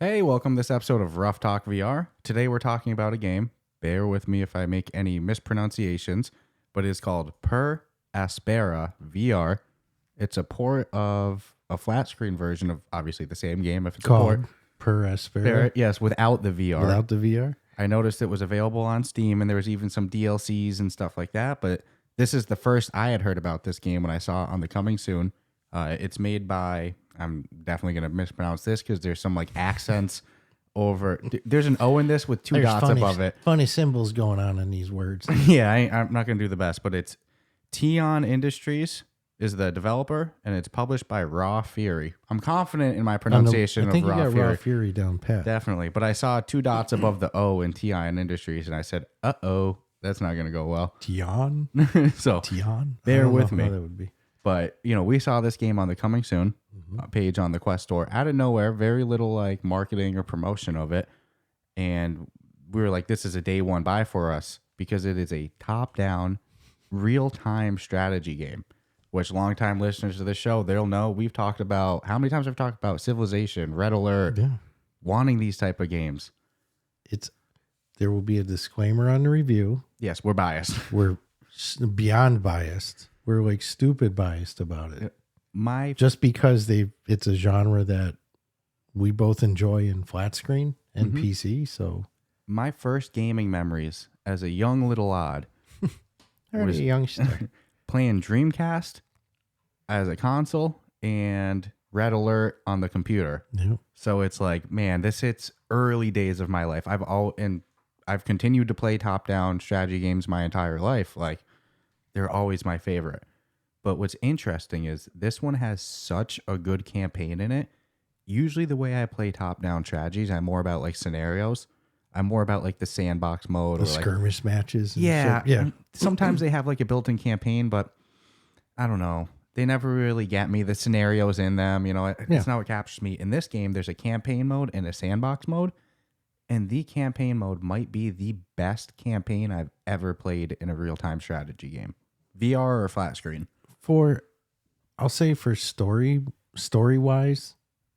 Hey, welcome to this episode of Ruff Talk VR. Today we're talking about a game. Bear with me if I make any mispronunciations, but it's called Per Aspera VR. It's a port of a flat screen version of obviously the same game. If it's Called a port, Per Aspera. yes, without the VR. Without the VR? I noticed it was available on Steam, and there was even some DLCs and stuff like that. But this is the first I had heard about this game when I saw it on the coming soon. It's made by, I'm definitely going to mispronounce this because there's some like accents over. There's an O in this with two dots above it. Funny symbols going on in these words. Yeah, I'm not going to do the best, but it's Tlön Industries is the developer, and it's published by Raw Fury. I'm confident in my pronunciation I think of Raw you got Fury. Raw Fury down pat. Definitely. But I saw two dots above the O in Tlön Industries, and I said, uh-oh, that's not going to go well. Tion? So Tion? bear with me. How that would be. But, you know, we saw this game on the coming soon page on the Quest store. Out of nowhere, very little like marketing or promotion of it. And we were like, this is a day one buy for us because it is a top-down, real-time strategy game, which longtime listeners of this show, they'll know we've talked about, how many times I've talked about Civilization, Red Alert, wanting these type of games. There will be a disclaimer on the review. Yes, we're biased. We're beyond biased. We're like stupid biased about it. Just because it's a genre that we both enjoy in flat screen and PC. So my first gaming memories as a young little odd was a youngster playing Dreamcast as a console and Red Alert on the computer. Yep. So it's like, man, this hits early days of my life. I've continued to play top-down strategy games my entire life. Like, they're always my favorite. But what's interesting is this one has such a good campaign in it. Usually the way I play top-down strategies, I'm more about like scenarios. I'm more about like the sandbox mode. The skirmish matches. Yeah. Yeah. Sometimes they have like a built-in campaign, but I don't know. They never really get me. The scenarios in them, you know, it's not what captures me. In this game, there's a campaign mode and a sandbox mode. And the campaign mode might be the best campaign I've ever played in a real-time strategy game. VR or flat screen? I'll say for story-wise,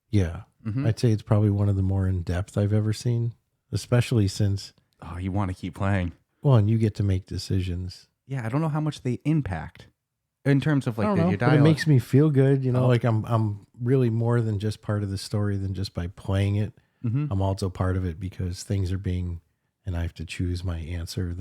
yeah. I'd say it's probably one of the more in-depth I've ever seen, especially since... Oh, you want to keep playing. Well, and you get to make decisions. Yeah, I don't know how much they impact in terms of like your dialogue. But it makes me feel good, you know, like I'm really more than just part of the story than just by playing it. I'm also part of it because things are being, and I have to choose my answer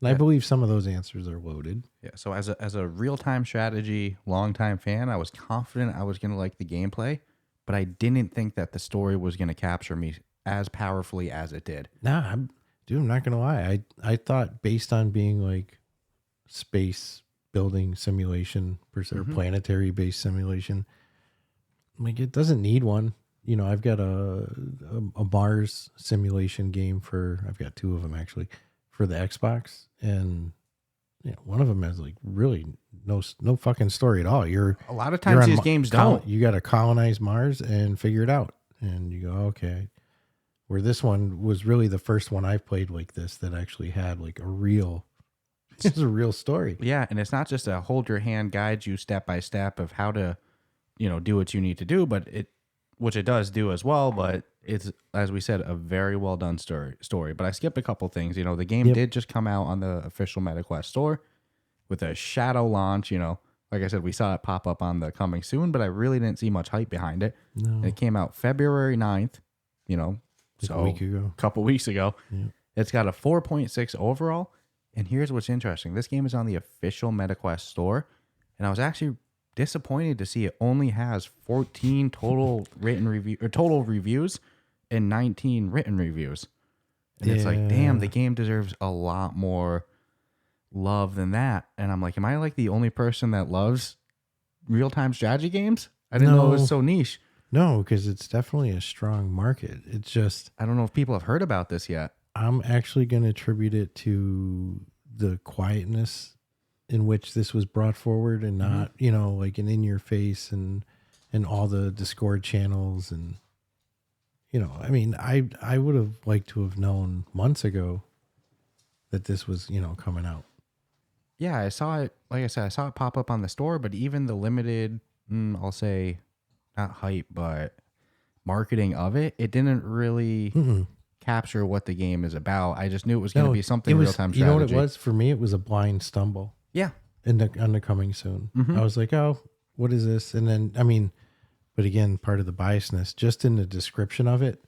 and I believe some of those answers are loaded. Yeah. So as a real-time strategy, long-time fan, I was confident I was going to like the gameplay, but I didn't think that the story was going to capture me as powerfully as it did. Nah, I'm not going to lie. I thought based on being like space building simulation or planetary based simulation, like it doesn't need one. You know, I've got a Mars simulation game I've got two of them actually for the Xbox, and one of them has like really no fucking story at all. A lot of times these games don't. You got to colonize Mars and figure it out, and you go okay. Where this one was really the first one I've played like this that actually had like a real story. Yeah, and it's not just a hold your hand guide you step by step of how to, do what you need to do, but which it does do as well, but it's, as we said, a very well done story. But I skipped a couple things. The game did just come out on the official MetaQuest store with a shadow launch. Like I said, we saw it pop up on the coming soon, but I really didn't see much hype behind it. No. And it came out February 9th, so a week ago. A couple weeks ago. Yeah. It's got a 4.6 overall. And here's what's interesting. This game is on the official MetaQuest store, and I was actually disappointed to see it only has 14 total total reviews and 19 written reviews. And it's like, damn, the game deserves a lot more love than that. And I'm like, am I like the only person that loves real-time strategy games? I didn't know it was so niche. No, because it's definitely a strong market. It's just, I don't know if people have heard about this yet. I'm actually going to attribute it to the quietness in which this was brought forward and not, like an in your face and all the Discord channels. And, I mean, I would have liked to have known months ago that this was, coming out. Yeah, I saw it. Like I said, I saw it pop up on the store, but even the limited, I'll say not hype, but marketing of it, it didn't really Mm-mm. capture what the game is about. I just knew it was going to be something it was, real-time strategy. You know what it was? For me, it was a blind stumble Yeah. on the coming soon. I was like, oh, what is this? And then, I mean, but again, part of the biasness, just in the description of it,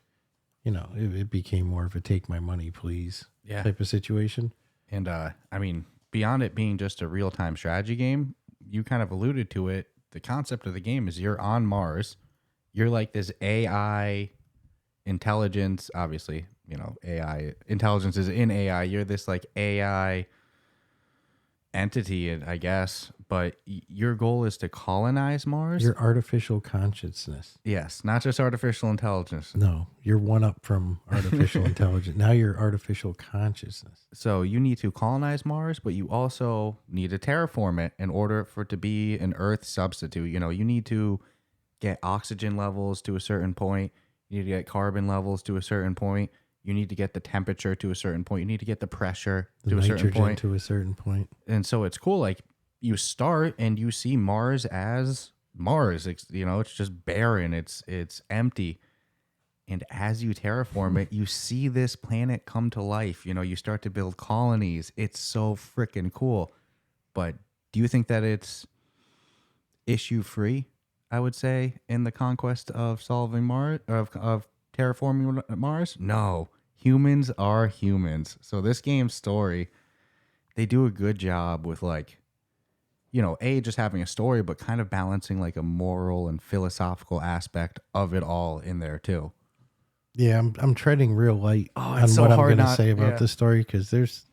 you know, it became more of a take my money, please type of situation. And I mean, beyond it being just a real-time strategy game, you kind of alluded to it. The concept of the game is you're on Mars. You're like this AI intelligence, obviously, you know, AI intelligence is in AI. You're this like AI entity, I guess, but your goal is to colonize Mars. Your artificial consciousness. Yes, not just artificial intelligence. No, you're one up from artificial intelligence. Now you're artificial consciousness. So you need to colonize Mars, but you also need to terraform it in order for it to be an Earth substitute. You know, you need to get oxygen levels to a certain point. You need to get carbon levels to a certain point. You need to get the temperature to a certain point. You need to get the pressure to a certain point. To a certain point. And so it's cool. Like you start and you see Mars as Mars. It's, you know, it's just barren. It's empty. And as you terraform it, you see this planet come to life. You know, you start to build colonies. It's so freaking cool. But do you think that it's issue free? I would say in the conquest of solving Mars, of terraforming Mars. No, humans are humans. So this game's story, they do a good job with like, you know, just having a story, but kind of balancing like a moral and philosophical aspect of it all in there too. Yeah, I'm treading real light on so what I'm hard going to say about the story, because there's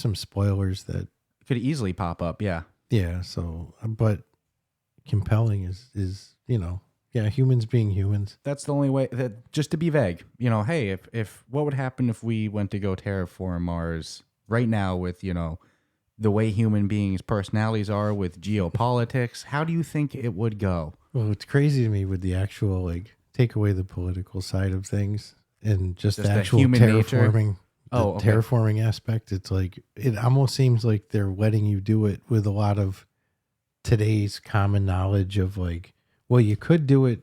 some spoilers that could easily pop up. Yeah. Yeah. So, but compelling is, you know, yeah, humans being humans. That's the only way, that just to be vague, you know, hey, if what would happen if we went to go terraform Mars right now with, you know, the way human beings' personalities are with geopolitics, how do you think it would go? Well, it's crazy to me with the actual, like, take away the political side of things and just the actual human terraforming. Okay. Terraforming aspect. It's like, it almost seems like they're letting you do it with a lot of today's common knowledge of like, well, you could do it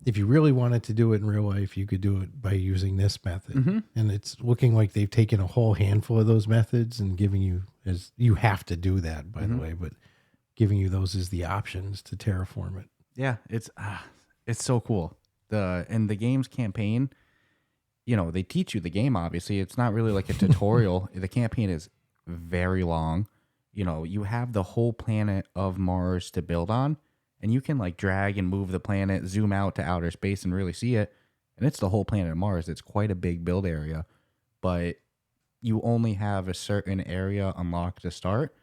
if you really wanted to do it in real life, you could do it by using this method. And it's looking like they've taken a whole handful of those methods and giving you, as you have to do that, by the way, but giving you those as the options to terraform it. Yeah, it's so cool. And the game's campaign, you know, they teach you the game, obviously. It's not really like a tutorial. The campaign is very long. You know, you have the whole planet of Mars to build on, and you can like drag and move the planet, zoom out to outer space and really see it. And it's the whole planet of Mars. It's quite a big build area, but you only have a certain area unlocked to start.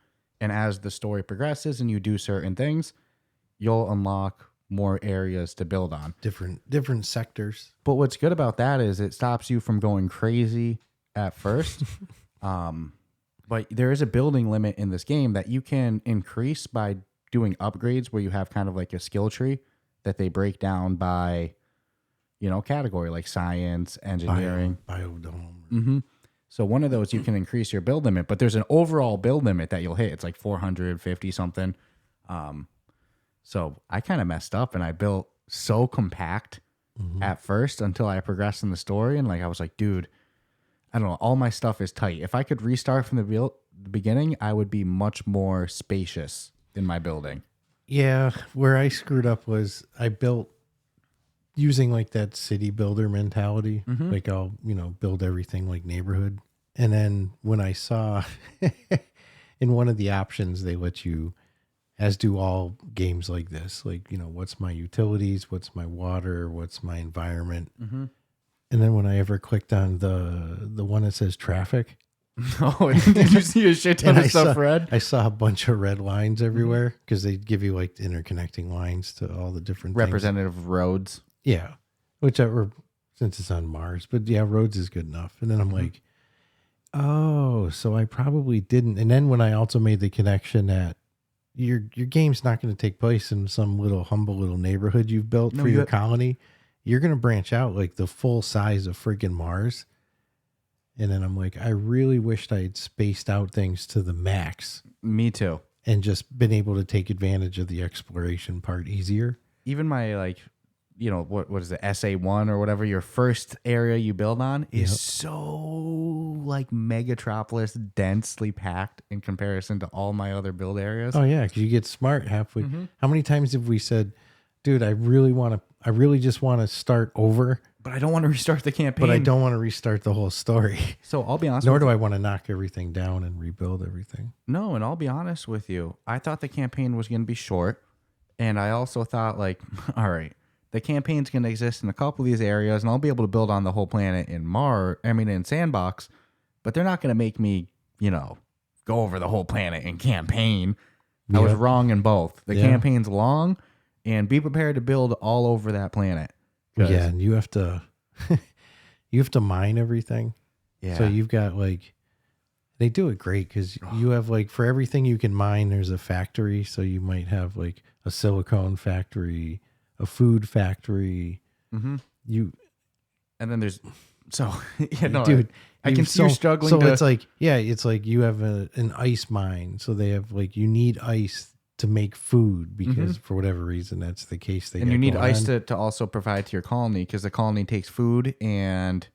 And as the story progresses and you do certain things, you'll unlock more areas to build on. Different sectors. But what's good about that is it stops you from going crazy at first. But there is a building limit in this game that you can increase by doing upgrades where you have kind of like a skill tree that they break down by, you know, category like science, engineering. Biodome. So one of those you can increase your build limit, but there's an overall build limit that you'll hit. It's like 450 something. So I kind of messed up and I built so compact at first until I progressed in the story. And like, I was like, dude, I don't know, all my stuff is tight. If I could restart from the beginning, I would be much more spacious in my building. Yeah. Where I screwed up was I built using like that city builder mentality. Like I'll, you know, build everything like neighborhood. And then when I saw in one of the options, they let you, as do all games like this, like, you know, what's my utilities, what's my water, what's my environment. And then when I ever clicked on the one that says traffic. Oh, did you see a shit ton of stuff red? I saw a bunch of red lines everywhere because they give you like interconnecting lines to all the different representative roads. Yeah. Whichever, since it's on Mars. But yeah, roads is good enough. And then I'm like, oh, so I probably didn't. And then when I also made the connection that your game's not going to take place in some little humble little neighborhood you've built for your colony. You're going to branch out like the full size of freaking Mars. And then I'm like, I really wished I had spaced out things to the max. Me too. And just been able to take advantage of the exploration part easier. Even my like you know, what is it, SA1 or whatever, your first area you build on is so like megatropolis densely packed in comparison to all my other build areas. Oh yeah, because you get smart halfway. How many times have we said, dude, I really just want to start over, But I don't want to restart the campaign. but I don't want to restart the whole story. So I'll be honest Nor with do I want to knock everything down and rebuild everything. No, and I'll be honest with you. I thought the campaign was going to be short. And I also thought, like, all right, the campaign's going to exist in a couple of these areas, and I'll be able to build on the whole planet in Sandbox. But they're not going to make me, you know, go over the whole planet in campaign. I was wrong in both. The campaign's long, and be prepared to build all over that planet. Yeah, and you have to mine everything. Yeah. So you've got like, they do it great because you have like, for everything you can mine, there's a factory. So you might have like a silicone factory, a food factory. And then there's Dude, I can see you struggling. So it's like, it's like you have an ice mine. So they have like, you need ice to make food because for whatever reason, that's the case. And you need ice to also provide to your colony because the colony takes food and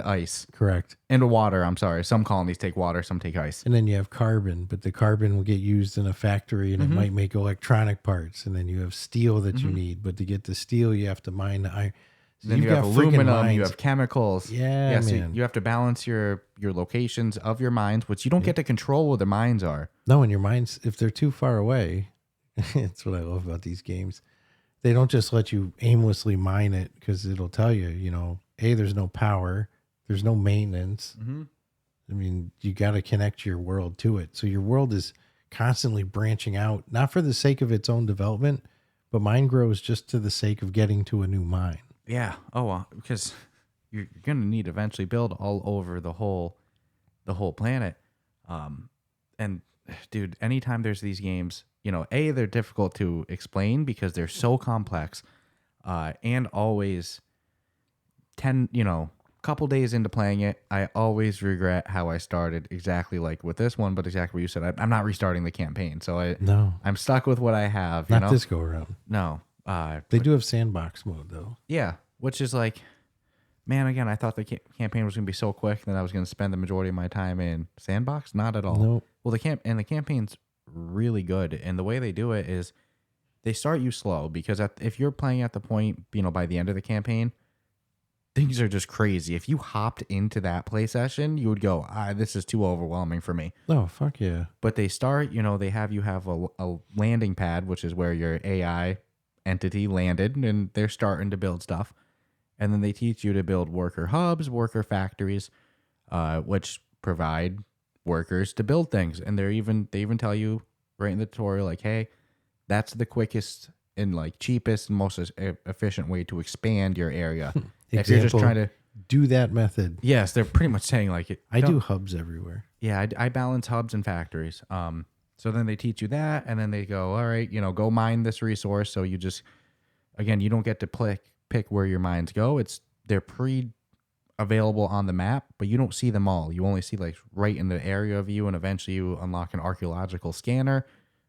ice. Correct. And water. I'm sorry. Some colonies take water, some take ice. And then you have carbon, but the carbon will get used in a factory and it might make electronic parts. And then you have steel that you need, but to get the steel, you have to mine the iron. So then you have aluminum, you have chemicals. Yeah, so man. you have to balance your locations of your mines, which you don't get to control where the mines are. No, and your mines, if they're too far away, it's what I love about these games. They don't just let you aimlessly mine it because it'll tell you, you know, hey, there's no power, there's no maintenance. I mean, you got to connect your world to it. So your world is constantly branching out, not for the sake of its own development, but mine grows just to the sake of getting to a new mine. Yeah. Oh, because you're going to need to eventually build all over the whole planet. And dude, anytime there's these games, you know, they're difficult to explain because they're so complex, and always couple days into playing it, I always regret how I started exactly like with this one, but exactly what you said. I'm not restarting the campaign. So I'm stuck with what I have. Not this go around. No. They do have sandbox mode though. Yeah, which is like, man, again, I thought the campaign was going to be so quick that I was going to spend the majority of my time in sandbox. Not at all. Nope. Well, the campaign's really good, and the way they do it is they start you slow because if you're playing at the point, you know, by the end of the campaign, things are just crazy. If you hopped into that play session, you would go, this is too overwhelming for me. Oh, fuck yeah. But they start, you know, they have you have a landing pad, which is where your AI entity landed, and they're starting to build stuff. And then they teach you to build worker hubs, worker factories, which provide workers to build things. And they even tell you right in the tutorial, like, hey, that's the quickest and like cheapest and most efficient way to expand your area. If you're just trying to do that method. Yes, they're pretty much saying like it. I do hubs everywhere. Yeah, I balance hubs and factories. So then they teach you that, and then they go, all right, you know, go mine this resource. So you just, again, you don't get to pick where your mines go. They're available on the map, but you don't see them all. You only see like right in the area of you, and eventually you unlock an archaeological scanner,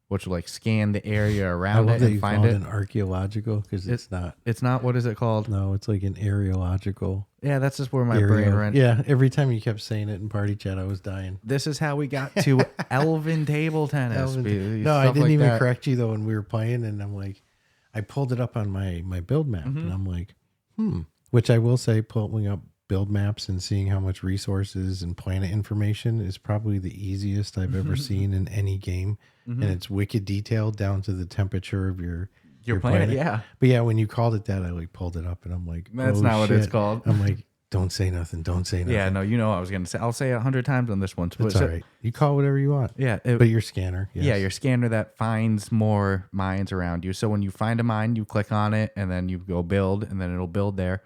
which will like scan the area around it and find it. An archaeological because it's not. It's not. What is it called? No, it's like an areological. Yeah, that's just where my brain went. Yeah, every time you kept saying it in party chat, I was dying. This is how we got to Elven table tennis. No, I didn't even correct you though when we were playing, and I'm like, I pulled it up on my build map, and I'm like, Which I will say, pulling up build maps and seeing how much resources and planet information is probably the easiest I've ever seen in any game, and it's wicked detailed down to the temperature of your planet. Yeah, but yeah, when you called it that, I like pulled it up and I'm like, that's not what it's called. I'm like, don't say nothing. Don't say nothing. Yeah, no, you know what I was going to say. I'll say it 100 times on this one. It's all right. You call whatever you want. Yeah. But your scanner. Yes. Yeah, your scanner that finds more mines around you. So when you find a mine, you click on it and then you go build, and then it'll build there.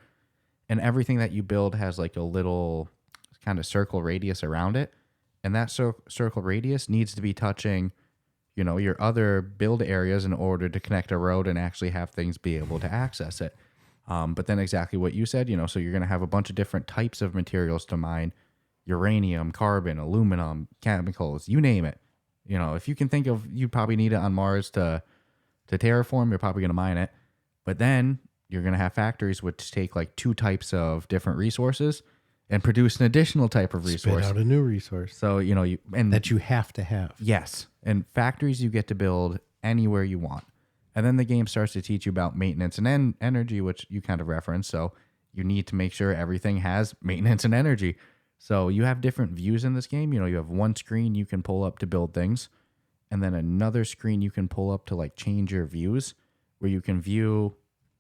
And everything that you build has like a little kind of circle radius around it. And that circle radius needs to be touching, you know, your other build areas in order to connect a road and actually have things be able to access it. But then exactly what you said, you know, so you're going to have a bunch of different types of materials to mine: uranium, carbon, aluminum, chemicals, you name it. You know, if you can think of, you probably need it on Mars to terraform, you're probably going to mine it. But then you're going to have factories which take like 2 types of different resources and produce an additional type of resource. Spit out a new resource. So, that you have to have. Yes. And factories you get to build anywhere you want. And then the game starts to teach you about maintenance and energy, which you kind of referenced. So you need to make sure everything has maintenance and energy. So you have different views in this game. You have one screen you can pull up to build things, and then another screen you can pull up to like change your views, where you can view,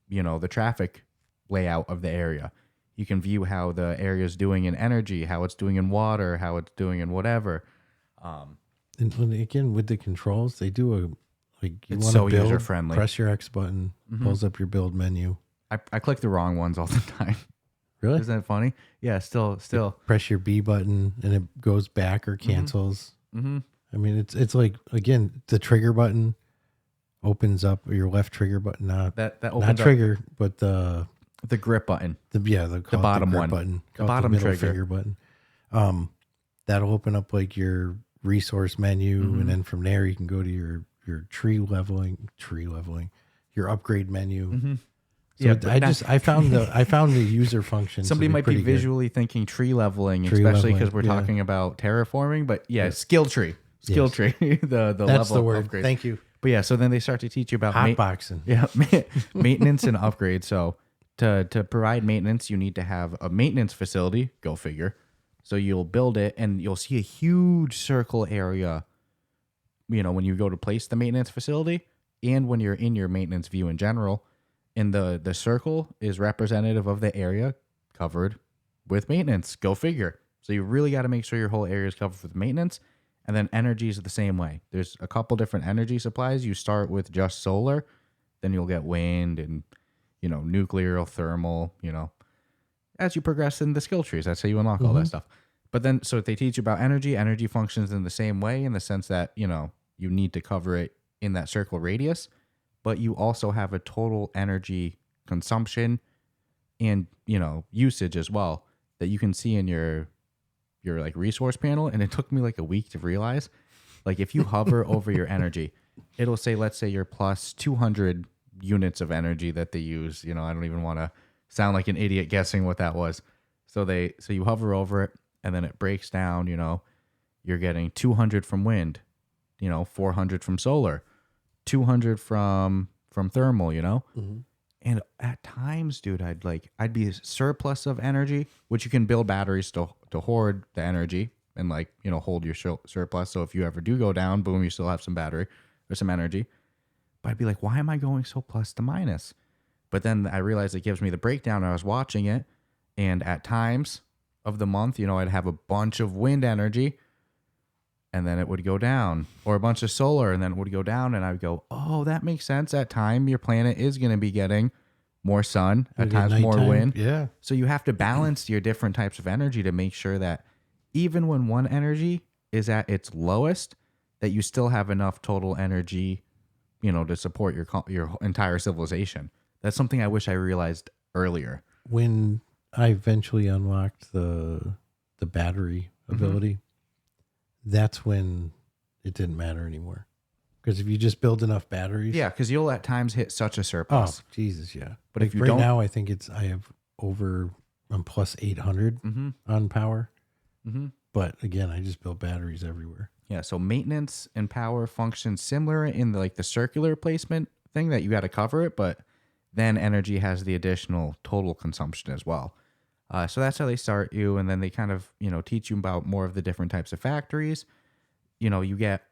the traffic layout of the area. You can view how the area is doing in energy, how it's doing in water, how it's doing in whatever. And again, with the controls, they do you It's want so to build, user-friendly. press your X button, pulls up your build menu. I click the wrong ones all the time. Really? Isn't that funny? Yeah, still. Press your B button and it goes back or cancels. Mm-hmm. I mean, it's like, again, the trigger button opens up, or your left trigger button, That opens not up trigger, but the grip button. the bottom grip one. button, The bottom middle trigger. finger button. That'll open up like your resource menu, and then from there you can go to your tree leveling, your upgrade menu. Mm-hmm. So Yeah, I found the user function. Somebody might be visually thinking tree leveling, especially because we're talking about terraforming. But skill tree, tree. the That's level the word. upgrade. Thank you. But yeah, so then they start to teach you about Hotboxing. maintenance and upgrade. So to provide maintenance, you need to have a maintenance facility. Go figure. So you'll build it, and you'll see a huge circle area. When you go to place the maintenance facility, and when you're in your maintenance view in general, and the circle is representative of the area covered with maintenance. Go figure. So you really got to make sure your whole area is covered with maintenance. And then energy is the same way. There's a couple different energy supplies. You start with just solar, then you'll get wind and, nuclear, thermal, as you progress in the skill trees. That's how you unlock all that stuff. But then, so they teach you about energy functions in the same way, in the sense that, you need to cover it in that circle radius, but you also have a total energy consumption and, usage as well that you can see in your like resource panel. And it took me like a week to realize, like, if you hover over your energy, it'll say, let's say you're plus 200 units of energy that they use. I don't even want to sound like an idiot guessing what that was. So you hover over it, and then it breaks down, you're getting 200 from wind, 400 from solar, 200 from thermal, And at times, dude, I'd be surplus of energy, which you can build batteries to hoard the energy and hold your surplus. So if you ever do go down, boom, you still have some battery or some energy. But I'd be like, why am I going so plus to minus? But then I realized it gives me the breakdown. I was watching it, and at times of the month, I'd have a bunch of wind energy, and then it would go down, or a bunch of solar, and then it would go down. And I would go, oh, that makes sense. At time, your planet is going to be getting more sun, at times more wind. Yeah. So you have to balance your different types of energy to make sure that even when one energy is at its lowest, that you still have enough total energy, to support your entire civilization. That's something I wish I realized earlier. When I eventually unlocked the battery ability, that's when it didn't matter anymore. Because if you just build enough batteries. Yeah, because you'll at times hit such a surplus. Oh, Jesus, yeah. But if you right don't. now, I think I'm plus 800 on power. Mm-hmm. But again, I just build batteries everywhere. Yeah, so maintenance and power function similar in the circular placement thing that you got to cover it, but then energy has the additional total consumption as well. So that's how they start you, and then they kind of, teach you about more of the different types of factories. You get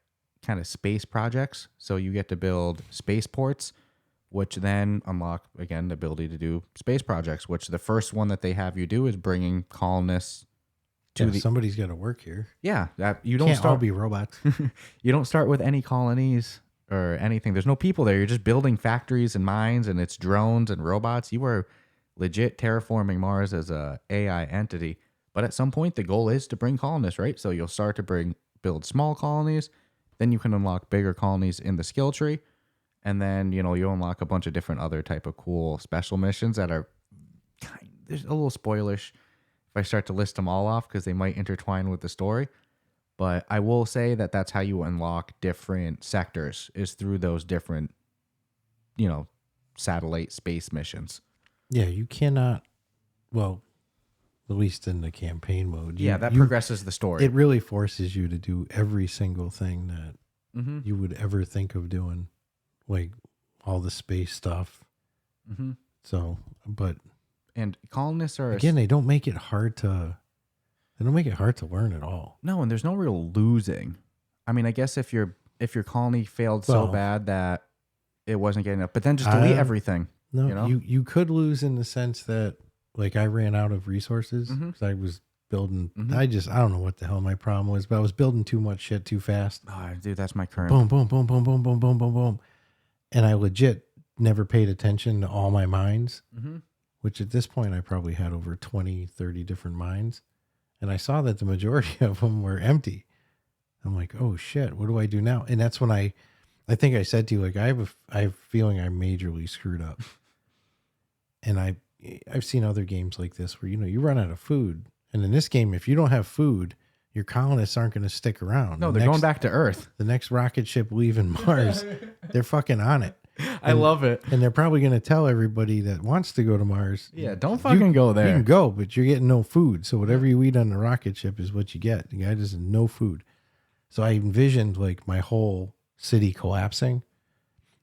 kind of space projects, so you get to build spaceports, which then unlock, again, the ability to do space projects, which the first one that they have you do is bringing colonists to somebody's got to work here. Yeah, you don't Can't all be robots. You don't start with any colonies or anything. There's no people there. You're just building factories and mines, and it's drones and robots. You are legit terraforming Mars as a AI entity. But at some point, the goal is to bring colonists, right? So you'll start to build small colonies. Then you can unlock bigger colonies in the skill tree. And then, you'll unlock a bunch of different other type of cool special missions that are there's a little spoilish if I start to list them all off, because they might intertwine with the story. But I will say that that's how you unlock different sectors, is through those different, satellite space missions. Yeah, you cannot. Well, at least in the campaign mode. That progresses the story. It really forces you to do every single thing that Mm-hmm. you would ever think of doing, like all the space stuff. Mm-hmm. So, but And colonists are again, they don't make it hard to. They don't make it hard to learn at all. no, and there's no real losing. I mean, I guess if your colony failed so Well, bad that it wasn't getting up, but then just delete everything. No, You know? you could lose in the sense that like I ran out of resources because I was building. I don't know what the hell my problem was, but I was building too much shit too fast. Oh, dude, that's my current. Boom, boom, boom, boom, boom, boom, boom, boom, boom, and I legit never paid attention to all my mines, which at this point I probably had over 20, 30 different mines, and I saw that the majority of them were empty. I'm like, oh shit, what do I do now? And that's when I think I said to you, like, I have a feeling I majorly screwed up. And I've seen other games like this where, you run out of food. And in this game, if you don't have food, your colonists aren't going to stick around. No, they're going back to Earth. The next rocket ship leaving Mars, they're fucking on it. I love it. And they're probably going to tell everybody that wants to go to Mars. Yeah, don't fucking go there. You can go, but you're getting no food. So whatever you eat on the rocket ship is what you get. The guy doesn't no food. So I envisioned like my whole city collapsing.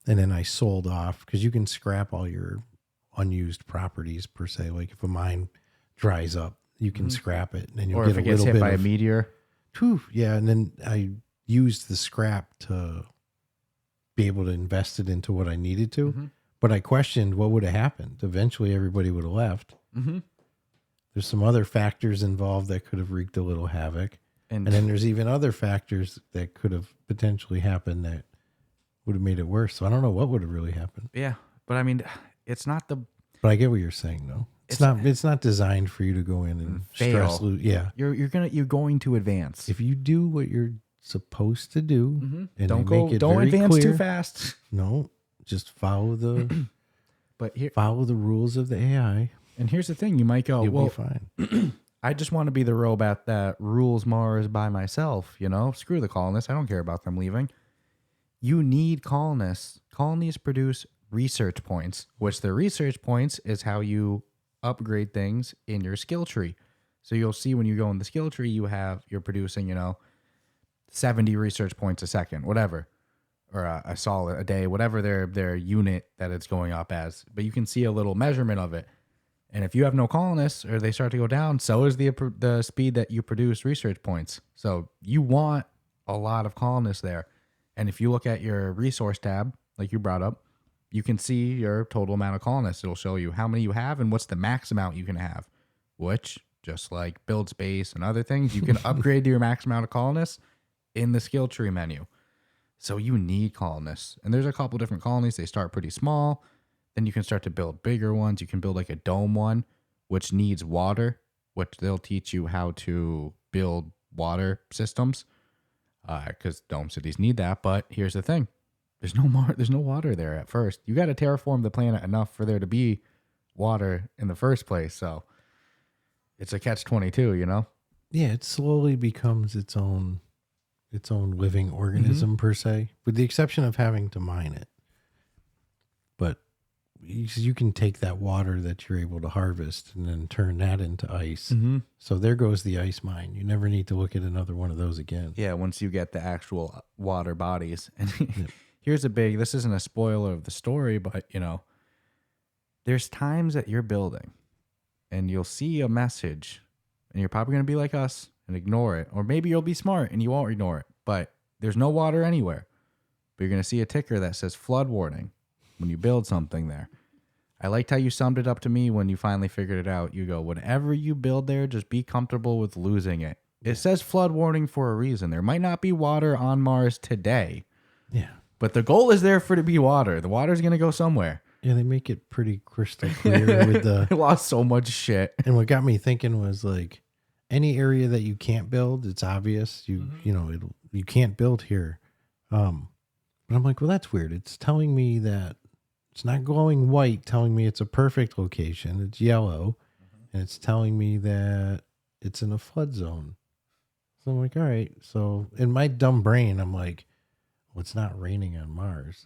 And then I sold off because you can scrap all your unused properties per se. Like if a mine dries up, you can scrap it, and then you'll Or get if a it gets little hit bit by a of meteor. yeah. And then I used the scrap to be able to invest it into what I needed to. But I questioned what would have happened. Eventually, everybody would have left. There's some other factors involved that could have wreaked a little havoc, and then there's even other factors that could have potentially happened that would have made it worse. So I don't know what would have really happened. Yeah, but I mean, it's not the. But I get what you're saying, though. It's not designed for you to go in and fail. stress loot. Yeah, You're going to advance. if you do what you're supposed to do, and Don't they make it don't very advance clear, too fast. No, just follow the But here, follow the rules of the AI. and here's the thing: you might go, You'll well, be fine. I just want to be the robot that rules Mars by myself. Screw the colonists. I don't care about them leaving. You need colonists. Colonies produce research points, which the research points is how you upgrade things in your skill tree. So you'll see when you go in the skill tree, you're producing, 70 research points a second, whatever, or a solid a day, whatever their unit that it's going up as. But you can see a little measurement of it. And if you have no colonists or they start to go down, so is the speed that you produce research points. So you want a lot of colonists there. And if you look at your resource tab, like you brought up, you can see your total amount of colonists. It'll show you how many you have and what's the max amount you can have, which, just like build space and other things, you can upgrade to your max amount of colonists in the skill tree menu. So you need colonists. And there's a couple different colonies. They start pretty small. Then you can start to build bigger ones. You can build like a dome one, which needs water, which they'll teach you how to build water systems. Because dome cities need that. But here's the thing. There's no water there at first. You got to terraform the planet enough for there to be water in the first place. So it's a catch-22, Yeah, it slowly becomes its own living organism per se, with the exception of having to mine it. But you can take that water that you're able to harvest and then turn that into ice. So there goes the ice mine. You never need to look at another one of those again. Yeah, once you get the actual water bodies. And here's this isn't a spoiler of the story, but there's times that you're building and you'll see a message and you're probably going to be like us and ignore it. Or maybe you'll be smart and you won't ignore it, but there's no water anywhere. But you're going to see a ticker that says flood warning when you build something there. I liked how you summed it up to me when you finally figured it out. You go, whatever you build there, just be comfortable with losing it. It says flood warning for a reason. There might not be water on Mars today. Yeah. But the goal is there for to be water. The water's going to go somewhere. Yeah, they make it pretty crystal clear with the... I lost so much shit. And what got me thinking was like, any area that you can't build, it's obvious. You can't build here. But I'm like, well, that's weird. It's telling me that it's not glowing white, telling me it's a perfect location. It's yellow. And it's telling me that it's in a flood zone. So I'm like, all right. So in my dumb brain, I'm like, well, it's not raining on Mars.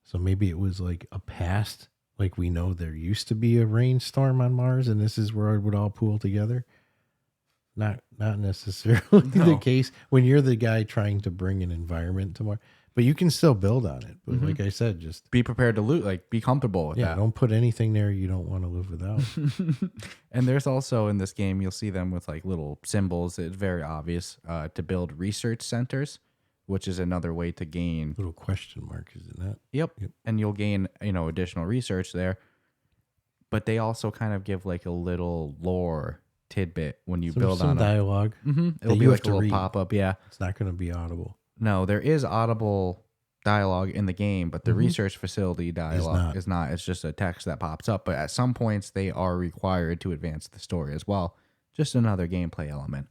So maybe it was like a past like we know there used to be a rainstorm on Mars and this is where it would all pool together. Not necessarily the No. case when you're the guy trying to bring an environment to Mars, but you can still build on it. But like I said, just Be prepared to loot, like be comfortable with that. don't put anything there you don't want to live without. And there's also in this game, you'll see them with like little symbols. It's very obvious to build research centers, which is another way to gain. Little question mark, isn't that? Yep. And you'll gain, additional research there. But they also kind of give like a little lore tidbit when you build some on dialogue. It'll be like a little pop up. Yeah. It's not going to be audible. No, there is audible dialogue in the game, but the research facility dialogue is not. It's just a text that pops up. But at some points, they are required to advance the story as well. Just another gameplay element.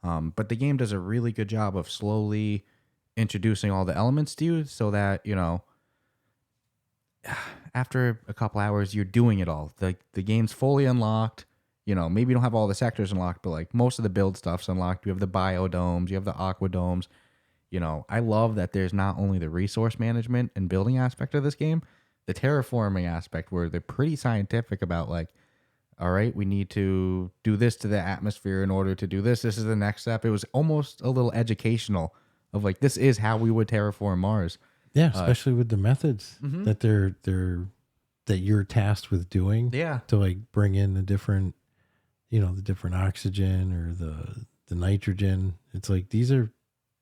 But the game does a really good job of slowly introducing all the elements to you so that, after a couple hours, you're doing it all. The game's fully unlocked. Maybe you don't have all the sectors unlocked, but like most of the build stuff's unlocked. You have the biodomes, you have the aquadomes. I love that there's not only the resource management and building aspect of this game, the terraforming aspect where they're pretty scientific about like, all right, we need to do this to the atmosphere in order to do this. This is the next step. It was almost a little educational of like, this is how we would terraform Mars. Yeah, especially with the methods that that you're tasked with doing. Yeah. To like bring in the different, the different oxygen or the nitrogen. It's like these are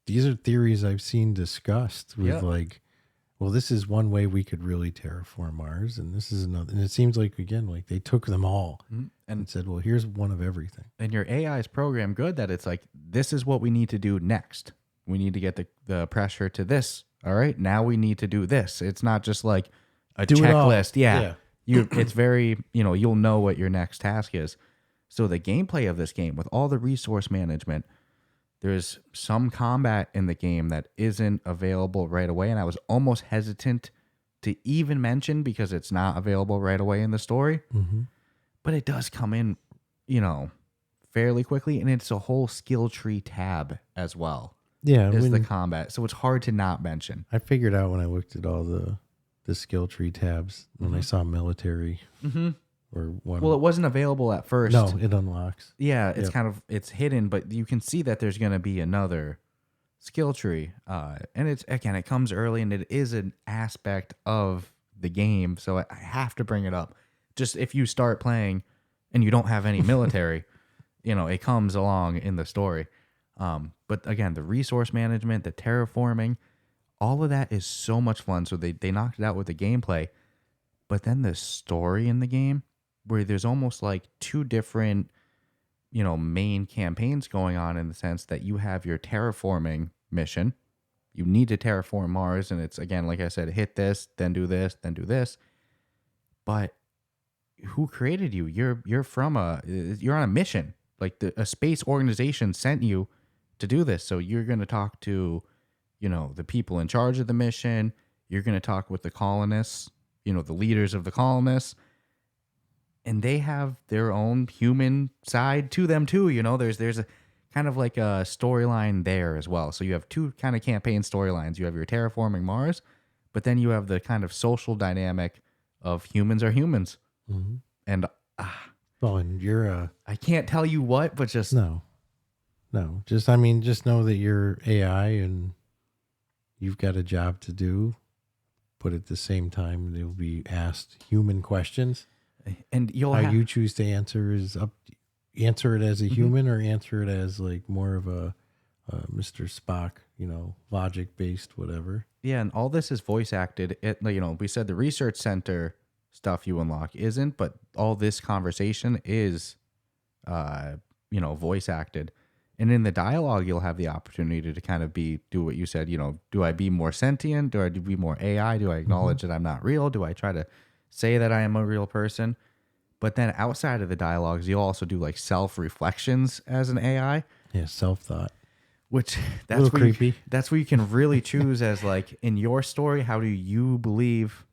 theories I've seen discussed with like, well, this is one way we could really terraform Mars, and this is another. And it seems like again, like they took them all and said, well, here's one of everything. And your AI is programmed good that it's like, this is what we need to do next. We need to get the pressure to this. All right, now we need to do this. It's not just like a checklist. Yeah. It's very, you'll know what your next task is. So the gameplay of this game with all the resource management, there's some combat in the game that isn't available right away. And I was almost hesitant to even mention because it's not available right away in the story. But it does come in, fairly quickly. And it's a whole skill tree tab as well. Yeah. Is the combat. So it's hard to not mention. I figured out when I looked at all the skill tree tabs when I saw military or one. Well, it wasn't available at first. No, it unlocks. Yeah, it's it's hidden, but you can see that there's going to be another skill tree. And it comes early and it is an aspect of the game. So I have to bring it up. Just if you start playing and you don't have any military, it comes along in the story. But again, the resource management, the terraforming, all of that is so much fun. So they knocked it out with the gameplay. But then the story in the game, where there's almost like two different, main campaigns going on in the sense that you have your terraforming mission. You need to terraform Mars. And it's, again, like I said, hit this, then do this, then do this. But who created you? You're on a mission. Like a space organization sent you to do this. So you're going to talk to, the people in charge of the mission. You're going to talk with the colonists, the leaders of the colonists. And they have their own human side to them too. There's a kind of like a storyline there as well. So you have two kind of campaign storylines. You have your terraforming Mars, but then you have the kind of social dynamic of humans are humans. And and you're I can't tell you what, but just no, just know that you're AI and you've got a job to do, but at the same time they'll be asked human questions, and you choose to answer answer it as a human or answer it as like more of a Mr. Spock, logic based whatever. Yeah, and all this is voice acted. We said the research center stuff you unlock isn't, but all this conversation is, voice acted. And in the dialogue, you'll have the opportunity to kind of do what you said, do I be more sentient? Do I be more AI? Do I acknowledge that I'm not real? Do I try to say that I am a real person? But then outside of the dialogues, you'll also do like self-reflections as an AI. Yeah, self-thought. Which that's a little creepy. That's where you can really choose as like in your story, how do you believe?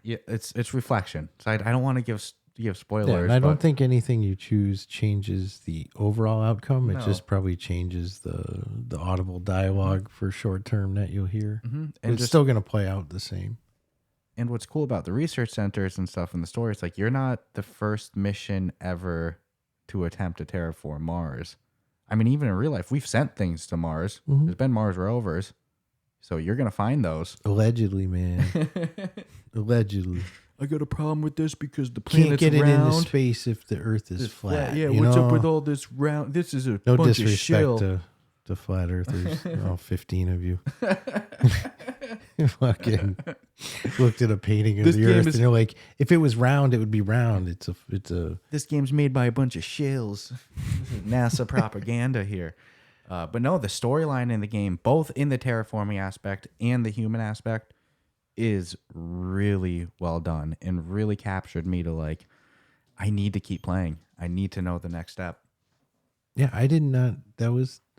It's reflection. So I don't want to give spoilers. Yeah, and I don't think anything you choose changes the overall outcome. It No. just probably changes the audible dialogue for short term that you'll hear. And It's still going to play out the same. And what's cool about the research centers and stuff in the story, it's like you're not the first mission ever to attempt to terraform Mars. I mean, even in real life, we've sent things to Mars. There's been Mars rovers. So you're going to find those. Allegedly, man. Allegedly. I got a problem with this because the planet's can't get it round. into space if the Earth is flat. Yeah, you what's know? up with all this round? This is a No bunch disrespect of shill. to flat earthers, all 15 of you. Fucking looked at a painting of This the game Earth is- and you're like, if it was round, it would be round. It's a. This game's made by a bunch of shills. NASA propaganda here. But no, the storyline in the game, both in the terraforming aspect and the human aspect, is really well done and really captured me to like, I need to keep playing. I need to know the next step. Yeah, I did not.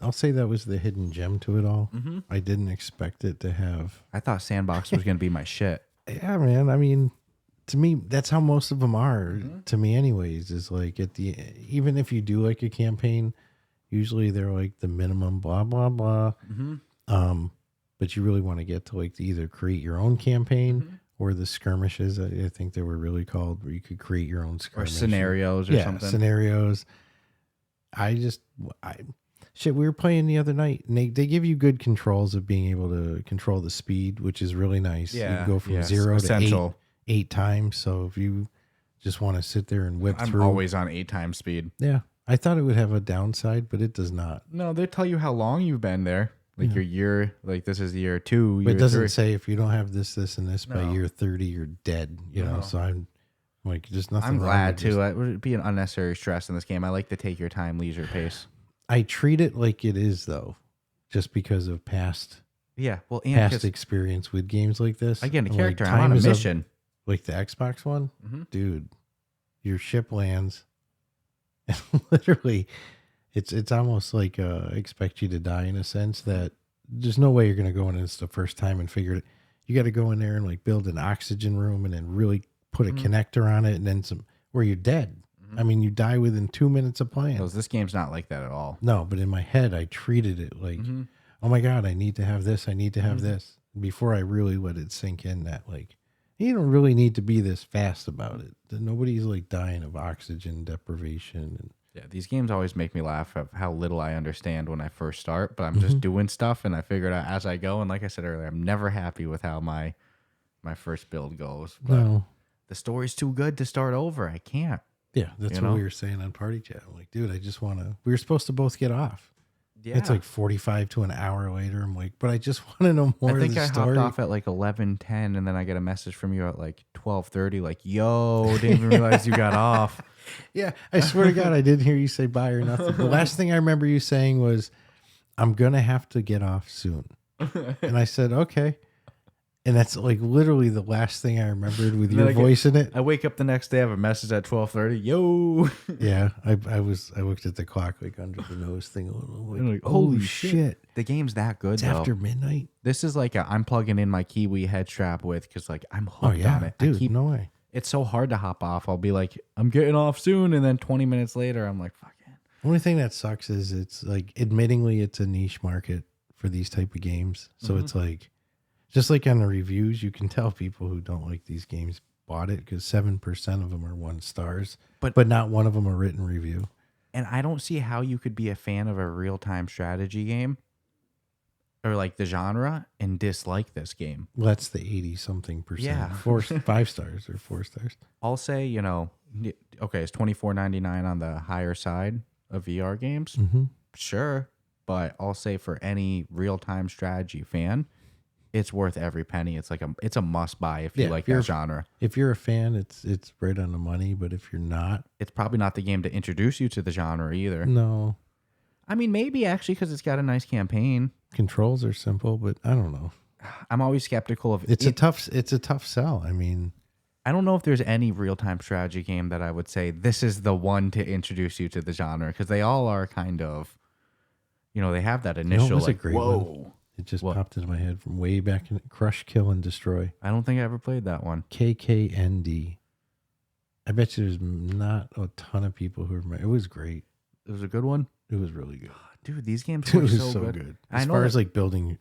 I'll say that was the hidden gem to it all. I didn't expect it to have. I thought Sandbox was going to be my shit. Yeah, man. I mean, to me, that's how most of them are. To me, anyways, is like even if you do like a campaign, usually they're like the minimum blah blah blah. But you really want to get to like either create your own campaign or the skirmishes. I think they were really called, where you could create your own Or skirmish scenarios or something. scenarios. We were playing the other night, and they give you good controls of being able to control the speed, which is really nice. You can go from 0 essential. to 8 times. So if you just want to sit there and whip I'm through, always on 8 times speed. yeah. I thought it would have a downside, but it does not. No, they tell you how long you've been there. Like your year, like this is year 2. But year it doesn't 3. say if you don't have this, and this by No. year 30, you're dead. You know, so I'm like, just nothing. I'm wrong glad with just- too. It would be an unnecessary stress in this game. I like to take your time, leisure pace. I treat it like it is though, just because of past Yeah, well, and 'cause experience with games like this. again, a I'm character, like, I'm on time a is of- mission. like the Xbox one, Mhm. dude. Your ship lands, and literally, it's almost like expect you to die in a sense that there's no way you're gonna go in. It's the first time and figure it. You got to go in there and like build an oxygen room and then really put a connector on it and then some where you're dead. I mean, you die within 2 minutes of playing. Because this game's not like that at all. No, but in my head, I treated it like, oh my God, I need to have this. I need to have this before I really let it sink in that like, you don't really need to be this fast about it. Nobody's like dying of oxygen deprivation. And Yeah, these games always make me laugh of how little I understand when I first start, but I'm just doing stuff and I figure it out as I go. And like I said earlier, I'm never happy with how my first build goes. But no. the story's too good to start over. I can't. Yeah, that's You what know? we were saying on Party Chat. I'm like, dude, I just want to. We were supposed to both get off. Yeah. It's like 45 to an hour later. I'm like, but I just want to know more I think of the I story. hopped off at like 11:10, and then I get a message from you at like 12:30, like, yo, didn't even realize you got off. Yeah, I swear to God, I didn't hear you say bye or nothing. The last thing I remember you saying was, I'm going to have to get off soon. And I said, okay. And that's like literally the last thing I remembered with And your then I voice in it. I wake up the next day, I have a message at 12:30, yo. Yeah, I looked at the clock like under the nose thing a little. Like, Like, holy shit. The game's that good, It's though. after midnight. This is like I'm plugging in my Kiwi head strap with because like I'm hooked Oh, on yeah, it. dude, no way. It's so hard to hop off. I'll be like, I'm getting off soon, and then 20 minutes later, I'm like, fuck it. Only thing that sucks is it's like, admittingly, it's a niche market for these type of games. So it's like, just like on the reviews, you can tell people who don't like these games bought it because 7% of them are 1 stars, but not one of them a written review. And I don't see how you could be a fan of a real-time strategy game or like the genre and dislike this game. Well, that's the 80-something percent. Yeah. 5 stars or 4 stars. I'll say, okay, it's $24.99 on the higher side of VR games. Sure. But I'll say for any real-time strategy fan, it's worth every penny. It's like it's a must buy if you like that genre. If you're a fan, it's right on the money. But if you're not, It's probably not the game to introduce you to the genre either. no. I mean, maybe actually because it's got a nice campaign. Controls are simple, but I don't know. I'm always skeptical of It's a tough sell. I mean, I don't know if there's any real-time strategy game that I would say this is the one to introduce you to the genre because they all are kind of, they have that initial was a like, great whoa. one? It just popped into my head from way back in Crush, Kill, and Destroy. I don't think I ever played that one. KKND. I bet you there's not a ton of people who remember. It was great. It was a good one. It was really good. Dude, these games It were was so good. As I know far that- as like building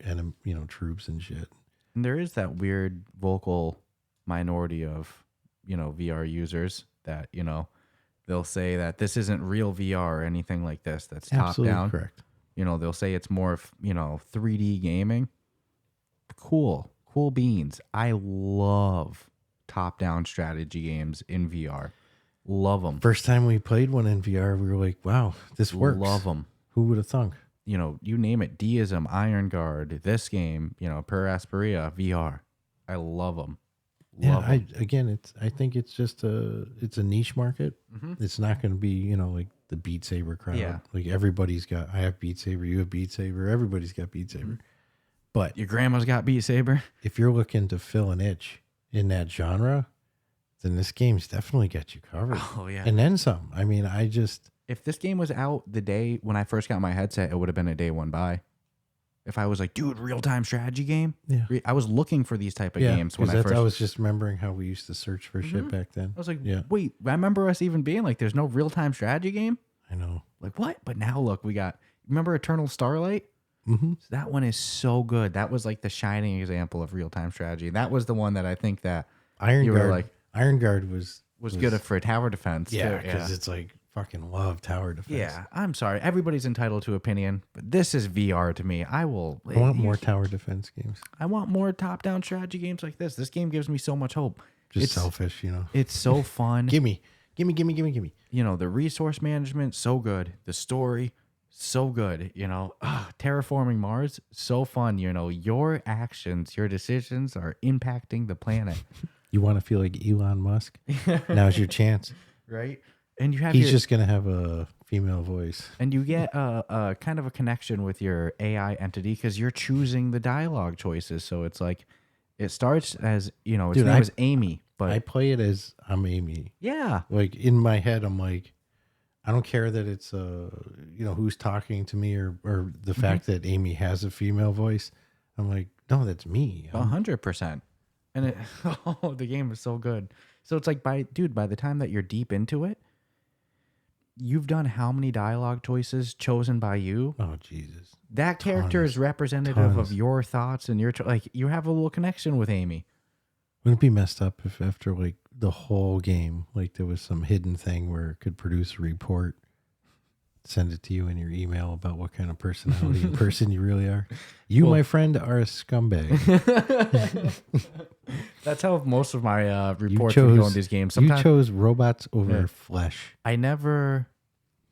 troops and shit. And there is that weird vocal minority of, VR users that, they'll say that this isn't real VR or anything like this. That's top Absolutely down. correct. They'll say it's more, 3D gaming. Cool beans. I love top-down strategy games in VR. Love them. First time we played one in VR, we were like, wow, this works. Love them. Who would have thunk? You name it. Deism, Iron Guard, this game, Per Aspera VR. I love them. I think it's just it's a niche market. Mm-hmm. It's not going to be, like the Beat Saber crowd. Yeah. Like I have Beat Saber, you have Beat Saber, everybody's got Beat Saber. Mm-hmm. But your grandma's got Beat Saber. If you're looking to fill an itch in that genre, then this game's definitely got you covered. Oh yeah. And then some. I mean, if this game was out the day when I first got my headset, it would have been a day one buy. If I was like, dude, real-time strategy game? Yeah. I was looking for these type of games when I first... I was just remembering how we used to search for shit back then. I was like, wait, I remember us even being like, there's no real-time strategy game? I know. Like, what? But now look, we got... Remember Eternal Starlight? Mm-hmm. So that one is so good. That was like the shining example of real-time strategy. That was the one that I think that Iron Guard was good for tower defense. Yeah, because it's like... Fucking love tower defense. Yeah, I'm sorry. Everybody's entitled to opinion, but this is VR to me. I want more tower defense games. I want more top-down strategy games like this. This game gives me so much hope. It's selfish, It's so fun. Gimme. The resource management, so good. The story, so good. Terraforming Mars, so fun. Your actions, your decisions are impacting the planet. You want to feel like Elon Musk? Now's your chance. Right? And he's just going to have a female voice. And you get a kind of a connection with your AI entity because you're choosing the dialogue choices. So it's like, it starts as, its name is Amy. But I play it as I'm Amy. Yeah. Like in my head, I'm like, I don't care that it's, who's talking to me or the fact that Amy has a female voice. I'm like, no, that's me. 100%. And the game is so good. So it's like, by the time that you're deep into it, you've done how many dialogue choices chosen by you? Oh, Jesus. That character is representative of your thoughts and your... you have a little connection with Amy. Wouldn't it be messed up if after, the whole game, there was some hidden thing where it could produce a report, send it to you in your email about what kind of personality and person you really are? You, my friend, are a scumbag. That's how most of my reports would go in these games. Sometimes, you chose robots over flesh. I never,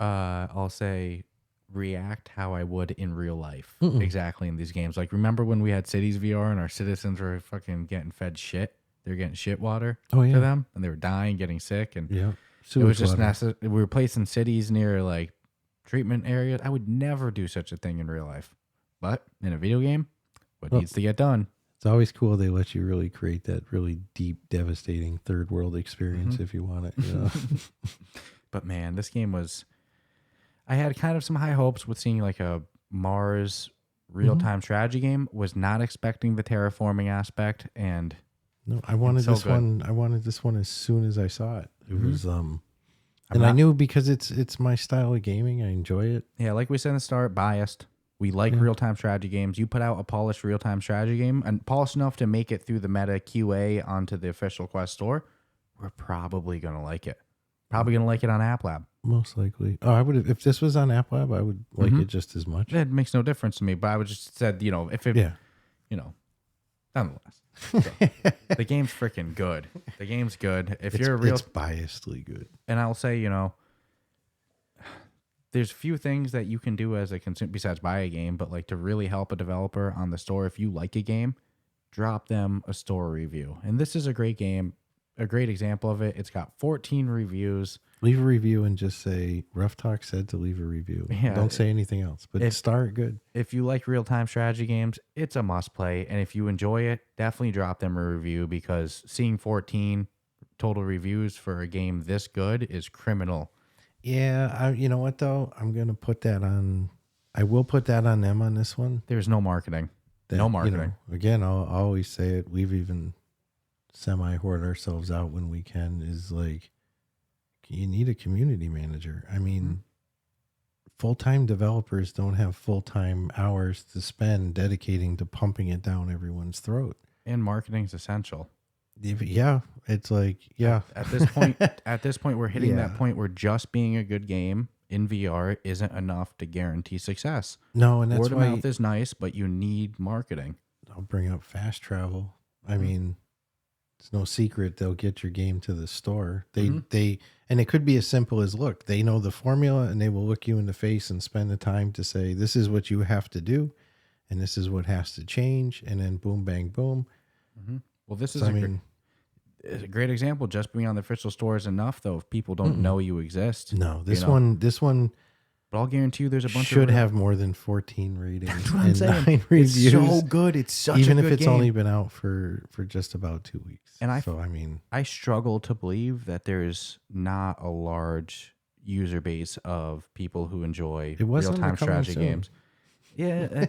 I'll say, react how I would in real life. Exactly in these games. Like, remember when we had Cities VR and our citizens were fucking getting fed shit? They're getting shit water to them, and they were dying, getting sick, and it was just necessary. We were placing cities near treatment areas. I would never do such a thing in real life, but in a video game, what needs to get done? It's always cool they let you really create that really deep, devastating third world experience if you want it. But man, this game was... I had kind of some high hopes with seeing a Mars real-time strategy game. Was not expecting the terraforming aspect, and no, I wanted this one. I wanted this one as soon as I saw it. It was I knew because it's my style of gaming. I enjoy it. Yeah, like we said in the start, biased. We like real-time strategy games. You put out a polished real-time strategy game, and polished enough to make it through the meta QA onto the official Quest store, we're probably going to like it. Probably going to like it on App Lab. Most likely. Oh, I would have, if this was on App Lab, I would like it just as much. It makes no difference to me, but I would just said, if it, nonetheless. The game's freaking good. The game's good. It's biasedly good. And I'll say, there's few things that you can do as a consumer besides buy a game, but to really help a developer on the store, if you like a game, drop them a store review. And this is a great game, a great example of it. It's got 14 reviews. Leave a review and just say Ruff Talk said to leave a review. Yeah, don't say anything else, but start good. If you like real-time strategy games, it's a must play. And if you enjoy it, definitely drop them a review, because seeing 14 total reviews for a game this good is criminal. Yeah, you know what though? I'm going to put that on. I will put that on them on this one. There's no marketing. No marketing. Again, I'll always say it. We've even semi-hoard ourselves out when we can, is you need a community manager. I mean, full-time developers don't have full-time hours to spend dedicating to pumping it down everyone's throat. And marketing is essential. Yeah, it's like, yeah. At this point, we're hitting that Yeah. point where just being a good game in VR isn't enough to guarantee success. No, and that's Word of why mouth is nice, but you need marketing. I'll bring up fast travel. I mean, it's no secret they'll get your game to the store. They and it could be as simple as, look, they know the formula and they will look you in the face and spend the time to say, this is what you have to do and this is what has to change, and then boom, bang, boom. Well, this is So, a great example. Just being on the official store is enough, though, if people don't know you exist. no, you this know? one But I'll guarantee you there's a bunch should of... have more than 14 ratings. That's what I'm and saying. 9 reviews. It's so good. It's such even a if good it's game. only been out for just about 2 weeks. And I struggle to believe that there's not a large user base of people who enjoy real-time strategy games. Yeah,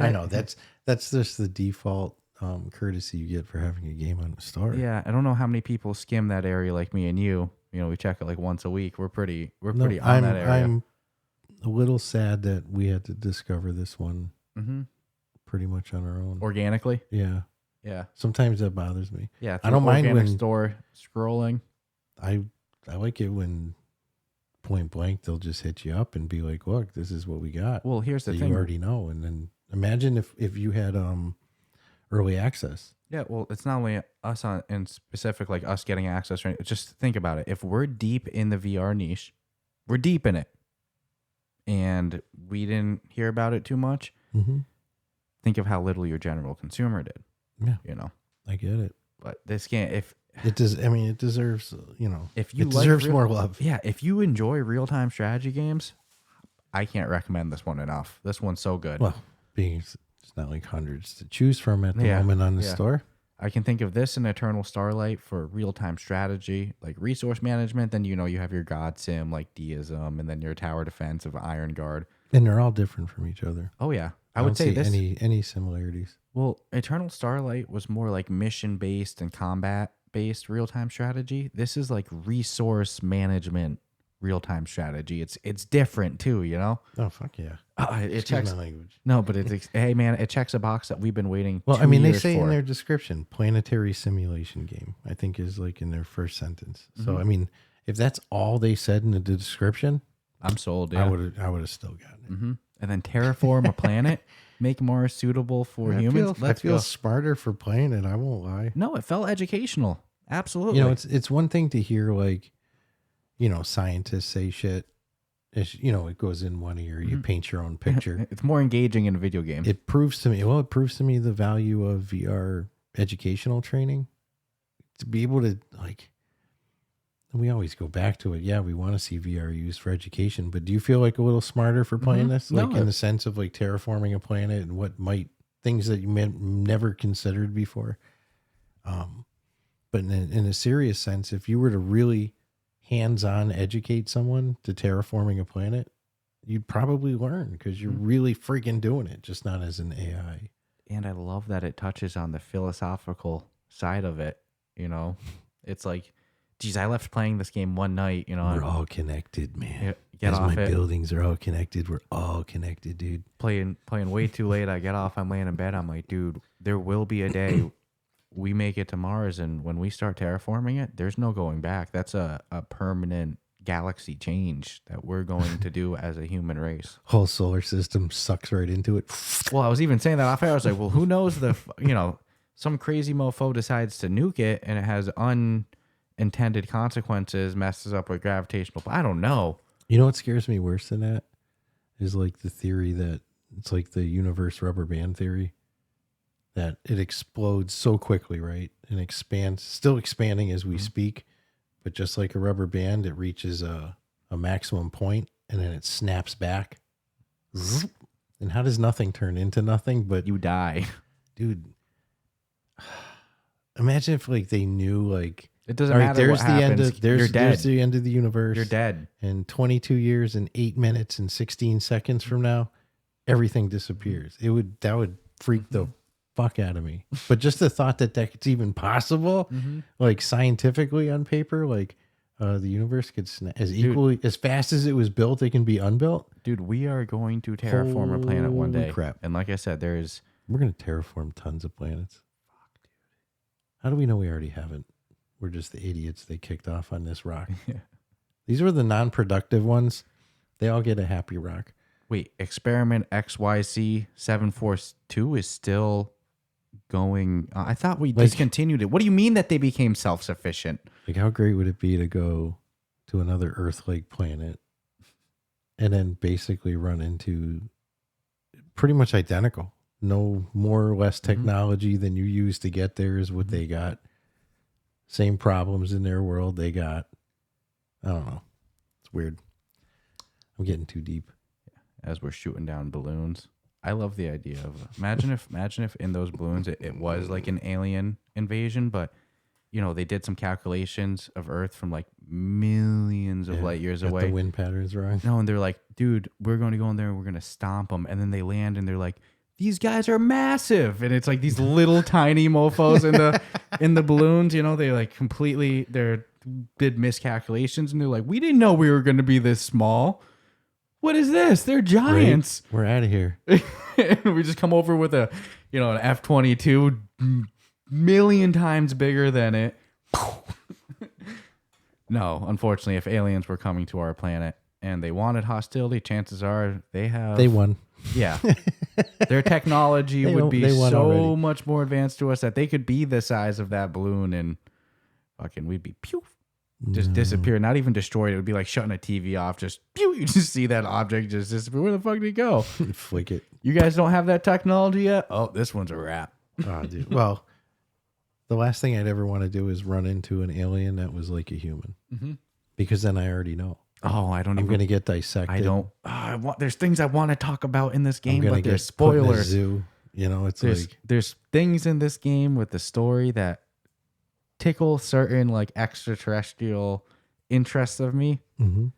I know that's just the default courtesy you get for having a game on the store. yeah. I don't know how many people skim that area like me and you. You know, we check it like once a week. We're pretty on that area. I'm a little sad that we had to discover this one pretty much on our own. Organically. Yeah. Yeah. Sometimes that bothers me. Yeah. I don't mind organic when store scrolling. I like it when point blank they'll just hit you up and be like, look, this is what we got. Well, here's the that thing. you already know. And then imagine if you had early access. Yeah, well, it's not only us in specific, like us getting access. Right? Just think about it. If we're deep in the VR niche, we're deep in it, and we didn't hear about it too much. Think of how little your general consumer did. Yeah, you know, I get it. But this game, if it does, I mean, it deserves. If you it deserves more love. Yeah, if you enjoy real-time strategy games, I can't recommend this one enough. This one's so good. Well, it's not like hundreds to choose from at the moment on the store. I can think of this and Eternal Starlight for real-time strategy, like resource management. Then, you have your God Sim like Deism, and then your tower defense of Iron Guard. And they're all different from each other. Oh, yeah. I would say this, any similarities. Well, Eternal Starlight was more like mission-based and combat-based real-time strategy. This is like resource management real-time strategy. It's different too, Oh, fuck yeah. It checks my language. No, but hey man, it checks a box that we've been waiting. Well, 2 they years say for. in their description, planetary simulation game, I think is like in their first sentence. So I mean, if that's all they said in the description, I'm sold. Yeah. I would have still gotten it. And then terraform a planet, make Mars suitable for humans. I feel smarter for playing it. I won't lie. No, it felt educational. Absolutely. It's one thing to hear like, scientists say shit. It goes in one ear. You paint your own picture. It's more engaging in a video game. It proves to me the value of VR educational training. To be able to we always go back to it. Yeah, we want to see VR used for education, but do you feel like a little smarter for playing this? Like in the sense of like terraforming a planet and what things that you never considered before. But in a serious sense, if you were to really hands-on educate someone to terraforming a planet, you'd probably learn because you're really freaking doing it, just not as an AI. And I love that it touches on the philosophical side of it. It's like, geez, I left playing this game one night. We're all connected, man. Get off my it. Buildings are all connected. We're all connected, dude. Playing way too late. I get off. I'm laying in bed. I'm like, dude, there will be a day we make it to Mars, and when we start terraforming it, there's no going back. That's a permanent galaxy change that we're going to do as a human race. Whole solar system sucks right into it. Well, I was even saying that off air. I was like, well, who knows some crazy mofo decides to nuke it and it has unintended consequences, messes up with gravitational. I don't know. You know what scares me worse than that is like the theory that it's like the universe rubber band theory. That it explodes so quickly, right? And expands, still expanding as we speak. But just like a rubber band, it reaches a maximum point and then it snaps back. And how does nothing turn into nothing? But you die. Dude, imagine if like they knew like it doesn't matter there's what the happens. end of there's the end of the universe. You're dead. And 22 years and 8 minutes and 16 seconds from now, everything disappears. That would freak the fuck out of me. But just the thought that it's even possible, like scientifically on paper, like the universe could as fast as it was built, it can be unbuilt. Dude, we are going to terraform a planet one day. Crap. And like I said, we're going to terraform tons of planets. How do we know we already haven't? We're just the idiots they kicked off on this rock. Yeah. These were the non-productive ones. They all get a happy rock. Wait, experiment XYC 742 is still going. I thought we discontinued it. What do you mean that they became self-sufficient? Like, how great would it be to go to another Earth-like planet and then basically run into pretty much identical? No more or less technology than you used to get there is what they got. Same problems in their world they got. I don't know. It's weird. I'm getting too deep. As we're shooting down balloons. I love the idea of imagine if in those balloons it was like an alien invasion, but you know, they did some calculations of Earth from like millions of light years away. The wind patterns wrong. No, and they're like, dude, we're going to go in there and we're going to stomp them. And then they land and they're like, these guys are massive. And it's like these little tiny mofos in the balloons, you know, they like completely did miscalculations and they're like, we didn't know we were going to be this small. What is this? They're giants. We're out of here. We just come over with an F-22 million times bigger than it. No, unfortunately, if aliens were coming to our planet and they wanted hostility, chances are they won. Yeah. Their technology would be so much more advanced to us that they could be the size of that balloon and fucking we'd be just disappear, not even destroyed. It would be like shutting a TV off. Just pew, you just see that object just disappear. Where the fuck did it go? Flick it. You guys don't have that technology yet? Oh, this one's a wrap. Oh, dude. Well, the last thing I'd ever want to do is run into an alien that was like a human, because then I already know. Oh, I'm going to get dissected. I don't. There's things I want to talk about in this game, but there's put in a spoilers. zoo. You know, there's things in this game with the story that tickle certain like extraterrestrial interests of me, and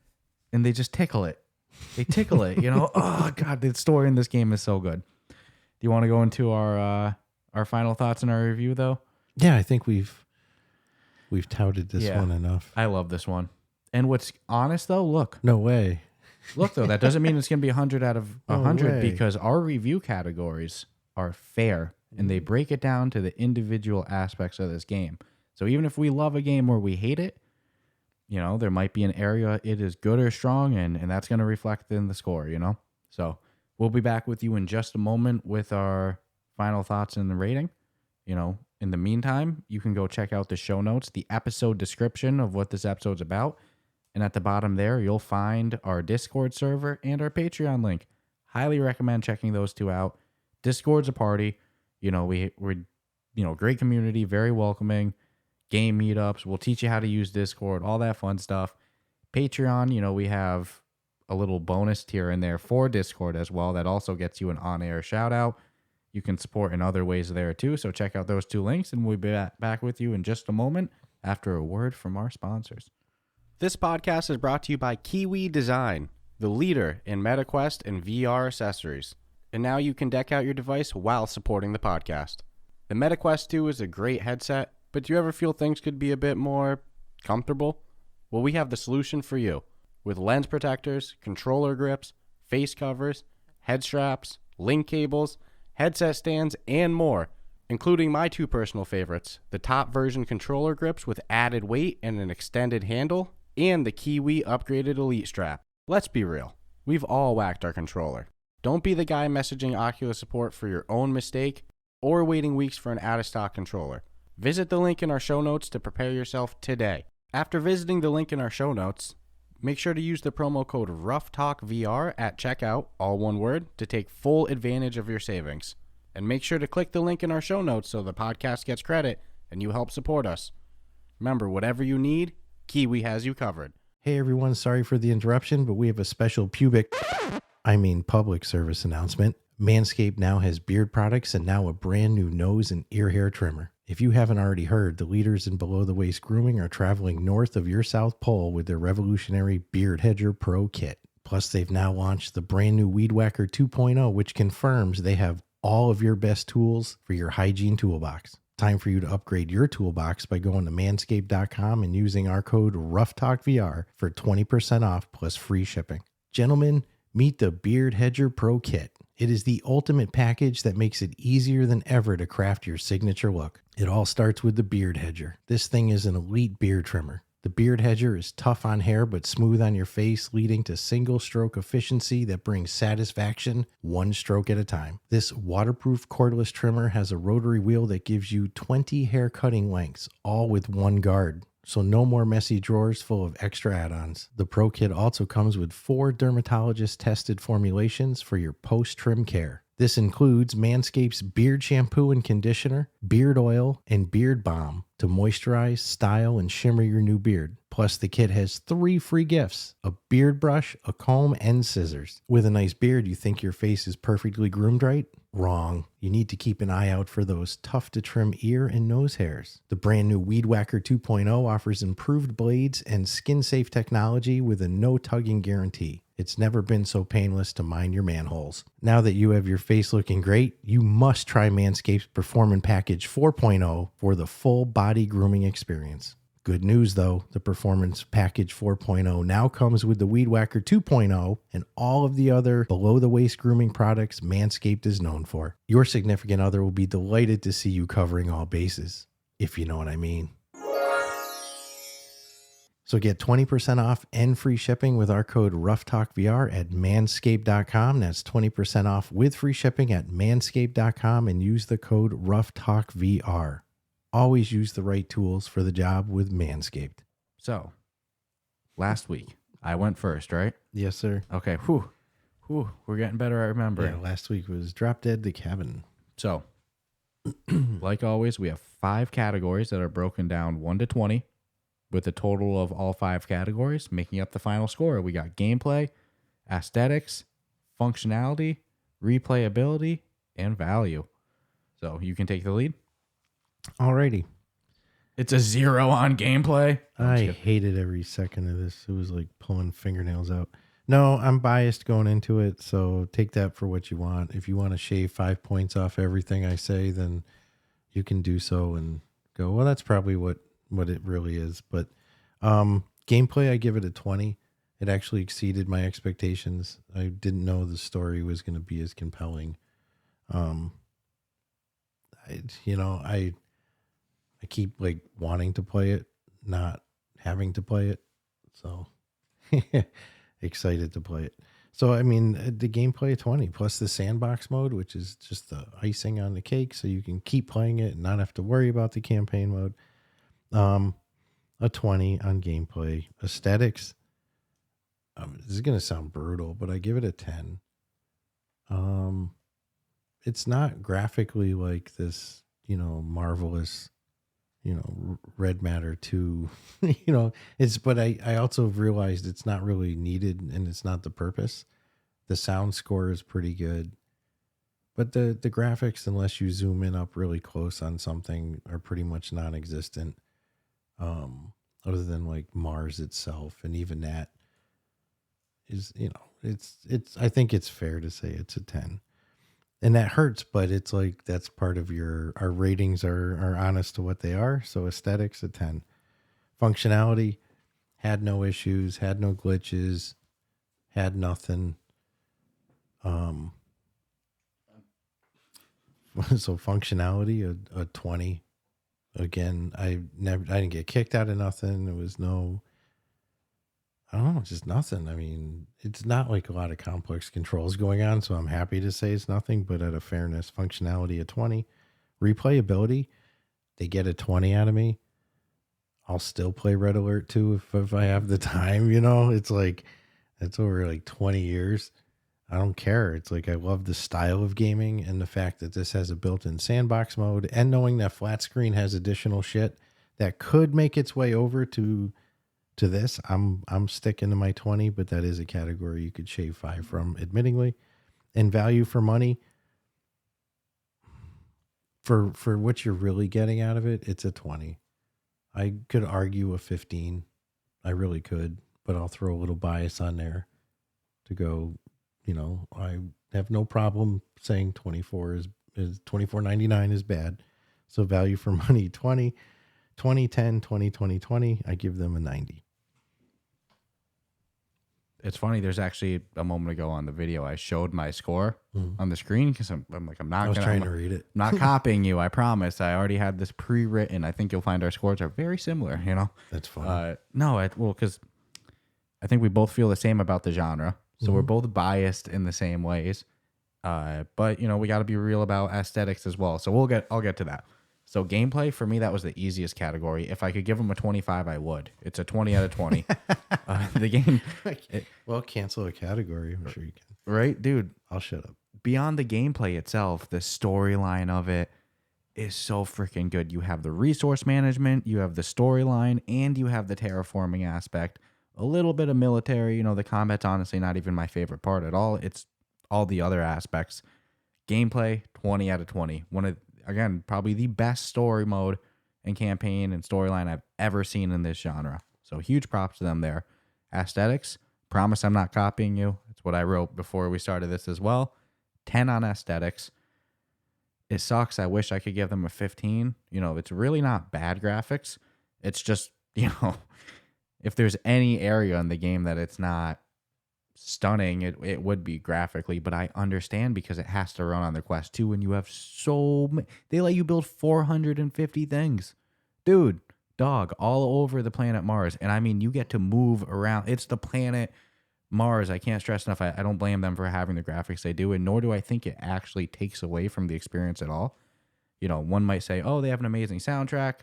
they just tickle it. They tickle it. You know. Oh God, the story in this game is so good. Do you want to go into our final thoughts and our review though? Yeah, I think we've touted this one enough. I love this one. And what's honest though, look. No way. Look though, that doesn't mean it's going to be 100 out of 100 way. because our review categories are fair and they break it down to the individual aspects of this game. So even if we love a game or we hate it, you know, there might be an area it is good or strong and that's going to reflect in the score, you know? So we'll be back with you in just a moment with our final thoughts and the rating. You know, in the meantime, you can go check out the show notes, the episode description of what this episode's about. And at the bottom there, you'll find our Discord server and our Patreon link. Highly recommend checking those two out. Discord's a party. You know, we're great community, very welcoming. Game meetups. We'll teach you how to use Discord, all that fun stuff. Patreon, you know, we have a little bonus tier in there for Discord as well. That also gets you an on-air shout out. You can support in other ways there too. So check out those two links and we'll be back with you in just a moment after a word from our sponsors. This podcast is brought to you by Kiwi Design, the leader in MetaQuest and VR accessories. And now you can deck out your device while supporting the podcast. The MetaQuest 2 is a great headset, but do you ever feel things could be a bit more comfortable? Well, we have the solution for you. With lens protectors, controller grips, face covers, head straps, link cables, headset stands, and more, including my two personal favorites, the top version controller grips with added weight and an extended handle, and the Kiwi upgraded Elite strap. Let's be real, we've all whacked our controller. Don't be the guy messaging Oculus support for your own mistake or waiting weeks for an out-of-stock controller. Visit the link in our show notes to prepare yourself today. After visiting the link in our show notes, make sure to use the promo code Ruff Talk VR at checkout, all one word, to take full advantage of your savings. And make sure to click the link in our show notes so the podcast gets credit and you help support us. Remember, whatever you need, Kiwi has you covered. Hey everyone, sorry for the interruption, but we have a special public service announcement. Manscaped now has beard products and now a brand new nose and ear hair trimmer. If you haven't already heard, the leaders in below-the-waist grooming are traveling north of your South Pole with their revolutionary Beard Hedger Pro Kit. Plus, they've now launched the brand new Weed Whacker 2.0, which confirms they have all of your best tools for your hygiene toolbox. Time for you to upgrade your toolbox by going to manscaped.com and using our code RuffTalkVR for 20% off plus free shipping. Gentlemen, meet the Beard Hedger Pro Kit. It is the ultimate package that makes it easier than ever to craft your signature look. It all starts with the Beard Hedger. This thing is an elite beard trimmer. The Beard Hedger is tough on hair but smooth on your face, leading to single stroke efficiency that brings satisfaction one stroke at a time. This waterproof cordless trimmer has a rotary wheel that gives you 20 hair cutting lengths, all with one guard. So no more messy drawers full of extra add-ons. The Pro Kit also comes with 4 dermatologist-tested formulations for your post-trim care. This includes Manscaped's beard shampoo and conditioner, beard oil, and beard balm to moisturize, style, and shimmer your new beard. Plus, the kit has 3 free gifts: a beard brush, a comb, and scissors. With a nice beard, you think your face is perfectly groomed, right? Wrong. You need to keep an eye out for those tough-to-trim ear and nose hairs. The brand new Weed Whacker 2.0 offers improved blades and skin-safe technology with a no-tugging guarantee. It's never been so painless to mine your manholes. Now that you have your face looking great, you must try Manscaped's Performance Package 4.0 for the full body grooming experience. Good news though, the Performance Package 4.0 now comes with the Weed Whacker 2.0 and all of the other below-the-waist grooming products Manscaped is known for. Your significant other will be delighted to see you covering all bases, if you know what I mean. So get 20% off and free shipping with our code Ruff Talk VR at manscaped.com. That's 20% off with free shipping at manscaped.com and use the code Ruff Talk VR. Always use the right tools for the job with Manscaped. So, last week, I went first, right? Yes, sir. Okay, we're getting better at remembering. Yeah, last week was Drop Dead the Cabin. So, like always, we have 5 categories that are broken down 1 to 20, with a total of all 5 categories making up the final score. We got gameplay, aesthetics, functionality, replayability, and value. So, you can take the lead. Alrighty. It's a 0 on gameplay. I hated every second of this. It was like pulling fingernails out. No, I'm biased going into it, so take that for what you want. If you want to shave 5 points off everything I say, then you can do so and go, well, that's probably what it really is. But gameplay, I give it a 20. It actually exceeded my expectations. I didn't know the story was going to be as compelling. I keep like wanting to play it, not having to play it. So excited to play it. So, I mean, the gameplay 20 plus the sandbox mode, which is just the icing on the cake. So you can keep playing it and not have to worry about the campaign mode. A 20 on gameplay. Aesthetics. This is going to sound brutal, but I give it a 10. It's not graphically like this, marvelous, Red Matter 2, but I also realized it's not really needed and it's not the purpose. The sound score is pretty good, but the graphics, unless you zoom in up really close on something, are pretty much non-existent. Other than like Mars itself. And even that is, I think it's fair to say it's a 10. And that hurts, but it's like that's part of our ratings are honest to what they are. So aesthetics, a 10. Functionality, had no issues, had no glitches, had nothing. So functionality, a 20. Again, I didn't get kicked out of nothing. There was no, I don't know, just nothing. I mean, it's not like a lot of complex controls going on, so I'm happy to say it's nothing, but out of fairness, functionality a 20. Replayability, they get a 20 out of me. I'll still play Red Alert 2 if I have the time, It's like, that's over like 20 years. I don't care. It's like I love the style of gaming and the fact that this has a built-in sandbox mode, and knowing that flat screen has additional shit that could make its way over to this. I'm sticking to my 20, but that is a category you could shave 5 from, admittingly. And value for money, for what you're really getting out of it, it's a 20. I could argue a 15. I really could, but I'll throw a little bias on there to go, I have no problem saying 24 is $24.99 is bad. So value for money, 20, 10, 20, 20, 20. I give them a 90. It's funny. There's actually a moment ago on the video I showed my score on the screen because I'm like I was trying to read it. I'm not copying you. I promise. I already had this pre-written. I think you'll find our scores are very similar. You know. That's funny. No, because I think we both feel the same about the genre, so we're both biased in the same ways. But you know, we got to be real about aesthetics as well. So I'll get to that. So gameplay for me, that was the easiest category. If I could give them a 25, I would. It's a 20 out of 20. The game, well, cancel a category. I'm sure you can. right, dude? I'll shut up. Beyond the gameplay itself, the storyline of it is so freaking good. You have the resource management, you have the storyline, and you have the terraforming aspect. A little bit of military. You know, the combat's honestly not even my favorite part at all. It's all the other aspects. Gameplay, 20 out of 20. Again, probably the best story mode and campaign and storyline I've ever seen in this genre. So huge props to them there. Aesthetics, promise I'm not copying you. It's what I wrote before we started this as well. 10 on aesthetics. It sucks. I wish I could give them a 15. You know, it's really not bad graphics. It's just, you know, if there's any area in the game that it's not stunning, it would be graphically, but I understand because it has to run on the Quest 2 and you have they let you build 450 things. Dude, dog, all over the planet Mars. And I mean, you get to move around. It's the planet Mars. I can't stress enough. I don't blame them for having the graphics they do, and nor do I think it actually takes away from the experience at all. You know, one might say, oh, they have an amazing soundtrack.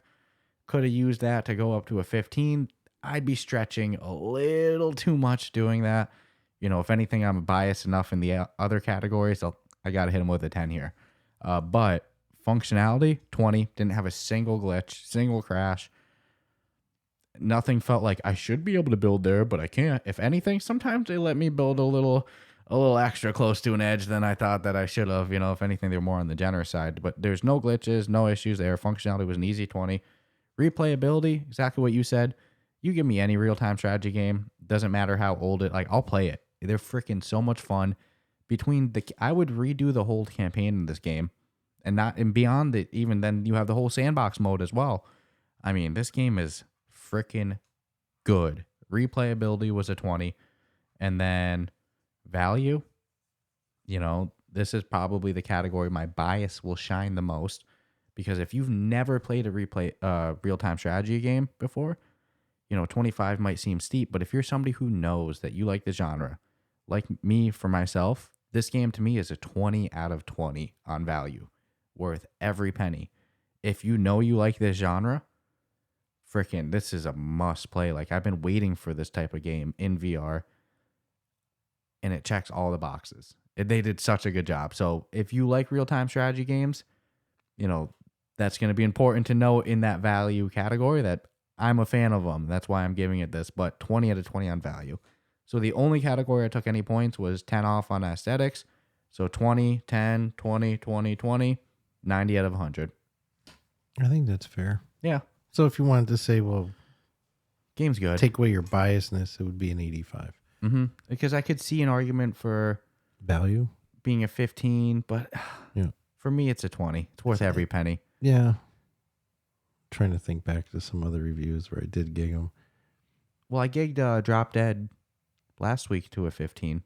Could have used that to go up to a 15. I'd be stretching a little too much doing that. You know, if anything, I'm biased enough in the other categories. So I got to hit them with a 10 here. But functionality, 20. Didn't have a single glitch, single crash. Nothing felt like I should be able to build there, but I can't. If anything, sometimes they let me build a little extra close to an edge than I thought that I should have. You know, if anything, they're more on the generous side. But there's no glitches, no issues there. Functionality was an easy 20. Replayability, exactly what you said. You give me any real-time strategy game, doesn't matter how old I'll play it. They're freaking so much fun. I would redo the whole campaign in this game, and beyond it, even then you have the whole sandbox mode as well. I mean, this game is freaking good. Replayability was a 20, and then value. You know, this is probably the category my bias will shine the most, because if you've never played a real-time strategy game before, you know, 25 might seem steep, but if you're somebody who knows that you like the genre, like me for myself, this game to me is a 20 out of 20 on value, worth every penny. If you know you like this genre, freaking, this is a must play. Like, I've been waiting for this type of game in VR, and it checks all the boxes. They did such a good job. So if you like real-time strategy games, you know, that's going to be important to know in that value category that I'm a fan of them. That's why I'm giving it this, but 20 out of 20 on value. So the only category I took any points was 10 off on aesthetics. So 20, 10, 20, 20, 20, 90 out of 100. I think that's fair. Yeah. So if you wanted to say, well, game's good. Take away your biasness, it would be an 85. Mm-hmm. Because I could see an argument for value being a 15, but yeah, for me, it's a 20. It's worth every penny. Yeah. Trying to think back to some other reviews where I did gig them. Well, I gigged Drop Dead last week to a 15,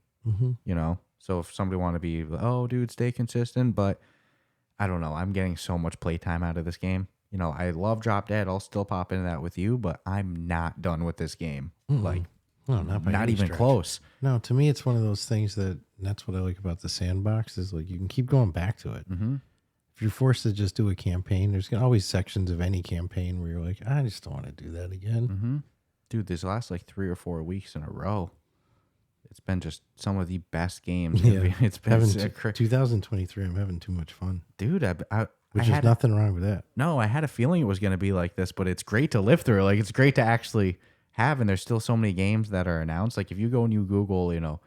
you know? So if somebody want to be, oh, dude, stay consistent, but I don't know. I'm getting so much playtime out of this game. You know, I love Drop Dead. I'll still pop into that with you, but I'm not done with this game. Like, no, not even close. No, to me, it's one of those things that's what I like about the sandbox is like you can keep going back to it. Mm-hmm. If you're forced to just do a campaign, there's always sections of any campaign where you're like, I just don't want to do that again. Mm-hmm. Dude, this last like 3 or 4 weeks in a row, it's been just some of the best games. Yeah. It's been 2023. I'm having too much fun, dude. Which is nothing wrong with that. No, I had a feeling it was going to be like this, but it's great to live through. Like, it's great to actually have, and there's still so many games that are announced. Like, if you go and you Google, you know,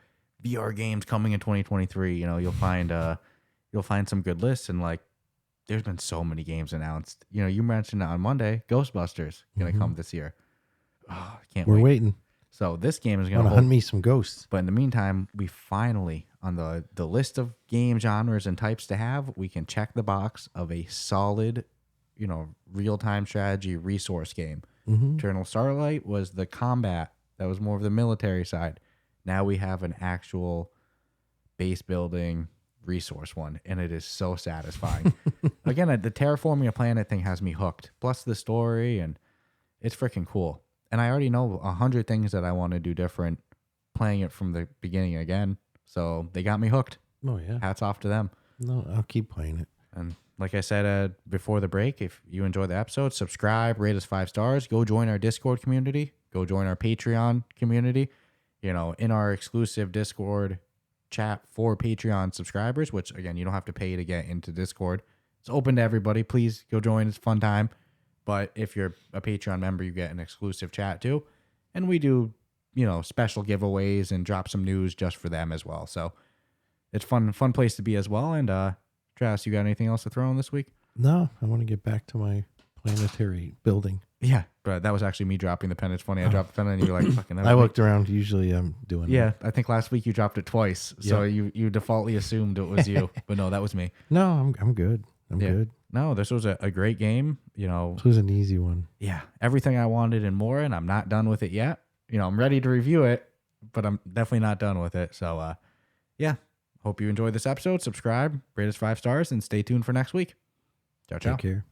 VR games coming in 2023, you know, you'll find some good lists, and like, there's been so many games announced. You know, you mentioned on Monday, Ghostbusters going to come this year. Oh, I can't wait. We're waiting. So this game is going to hunt me some ghosts. But in the meantime, we finally, on the list of game genres and types to have, we can check the box of a solid, you know, real-time strategy resource game. Eternal Starlight was the combat. That was more of the military side. Now we have an actual base building resource one, and it is so satisfying. Again, the terraforming a planet thing has me hooked. Plus the story, and it's freaking cool. And I already know 100 things that I want to do different playing it from the beginning again. So they got me hooked. Oh yeah. Hats off to them. No, I'll keep playing it. And like I said before the break, if you enjoy the episode, subscribe, rate us 5 stars, go join our Discord community, go join our Patreon community. You know, in our exclusive Discord chat for Patreon subscribers, which again, you don't have to pay to get into Discord. It's open to everybody. Please go join. It's a fun time. But if you're a Patreon member, you get an exclusive chat too. And we do, you know, special giveaways and drop some news just for them as well. So it's fun place to be as well. And Travis, you got anything else to throw in this week? No, I want to get back to my planetary building. Yeah, but that was actually me dropping the pen. It's funny. I dropped the pen and you were like, fucking. I looked around. Usually I'm doing Yeah, I think last week you dropped it twice. So you defaultly assumed it was you. But no, that was me. No, I'm good. I'm good. No, this was a great game. You know, This was an easy one. yeah, everything I wanted and more, and I'm not done with it yet. You know, I'm ready to review it, but I'm definitely not done with it. So, yeah, hope you enjoyed this episode. Subscribe, rate us 5 stars, and stay tuned for next week. Ciao, ciao. Take care.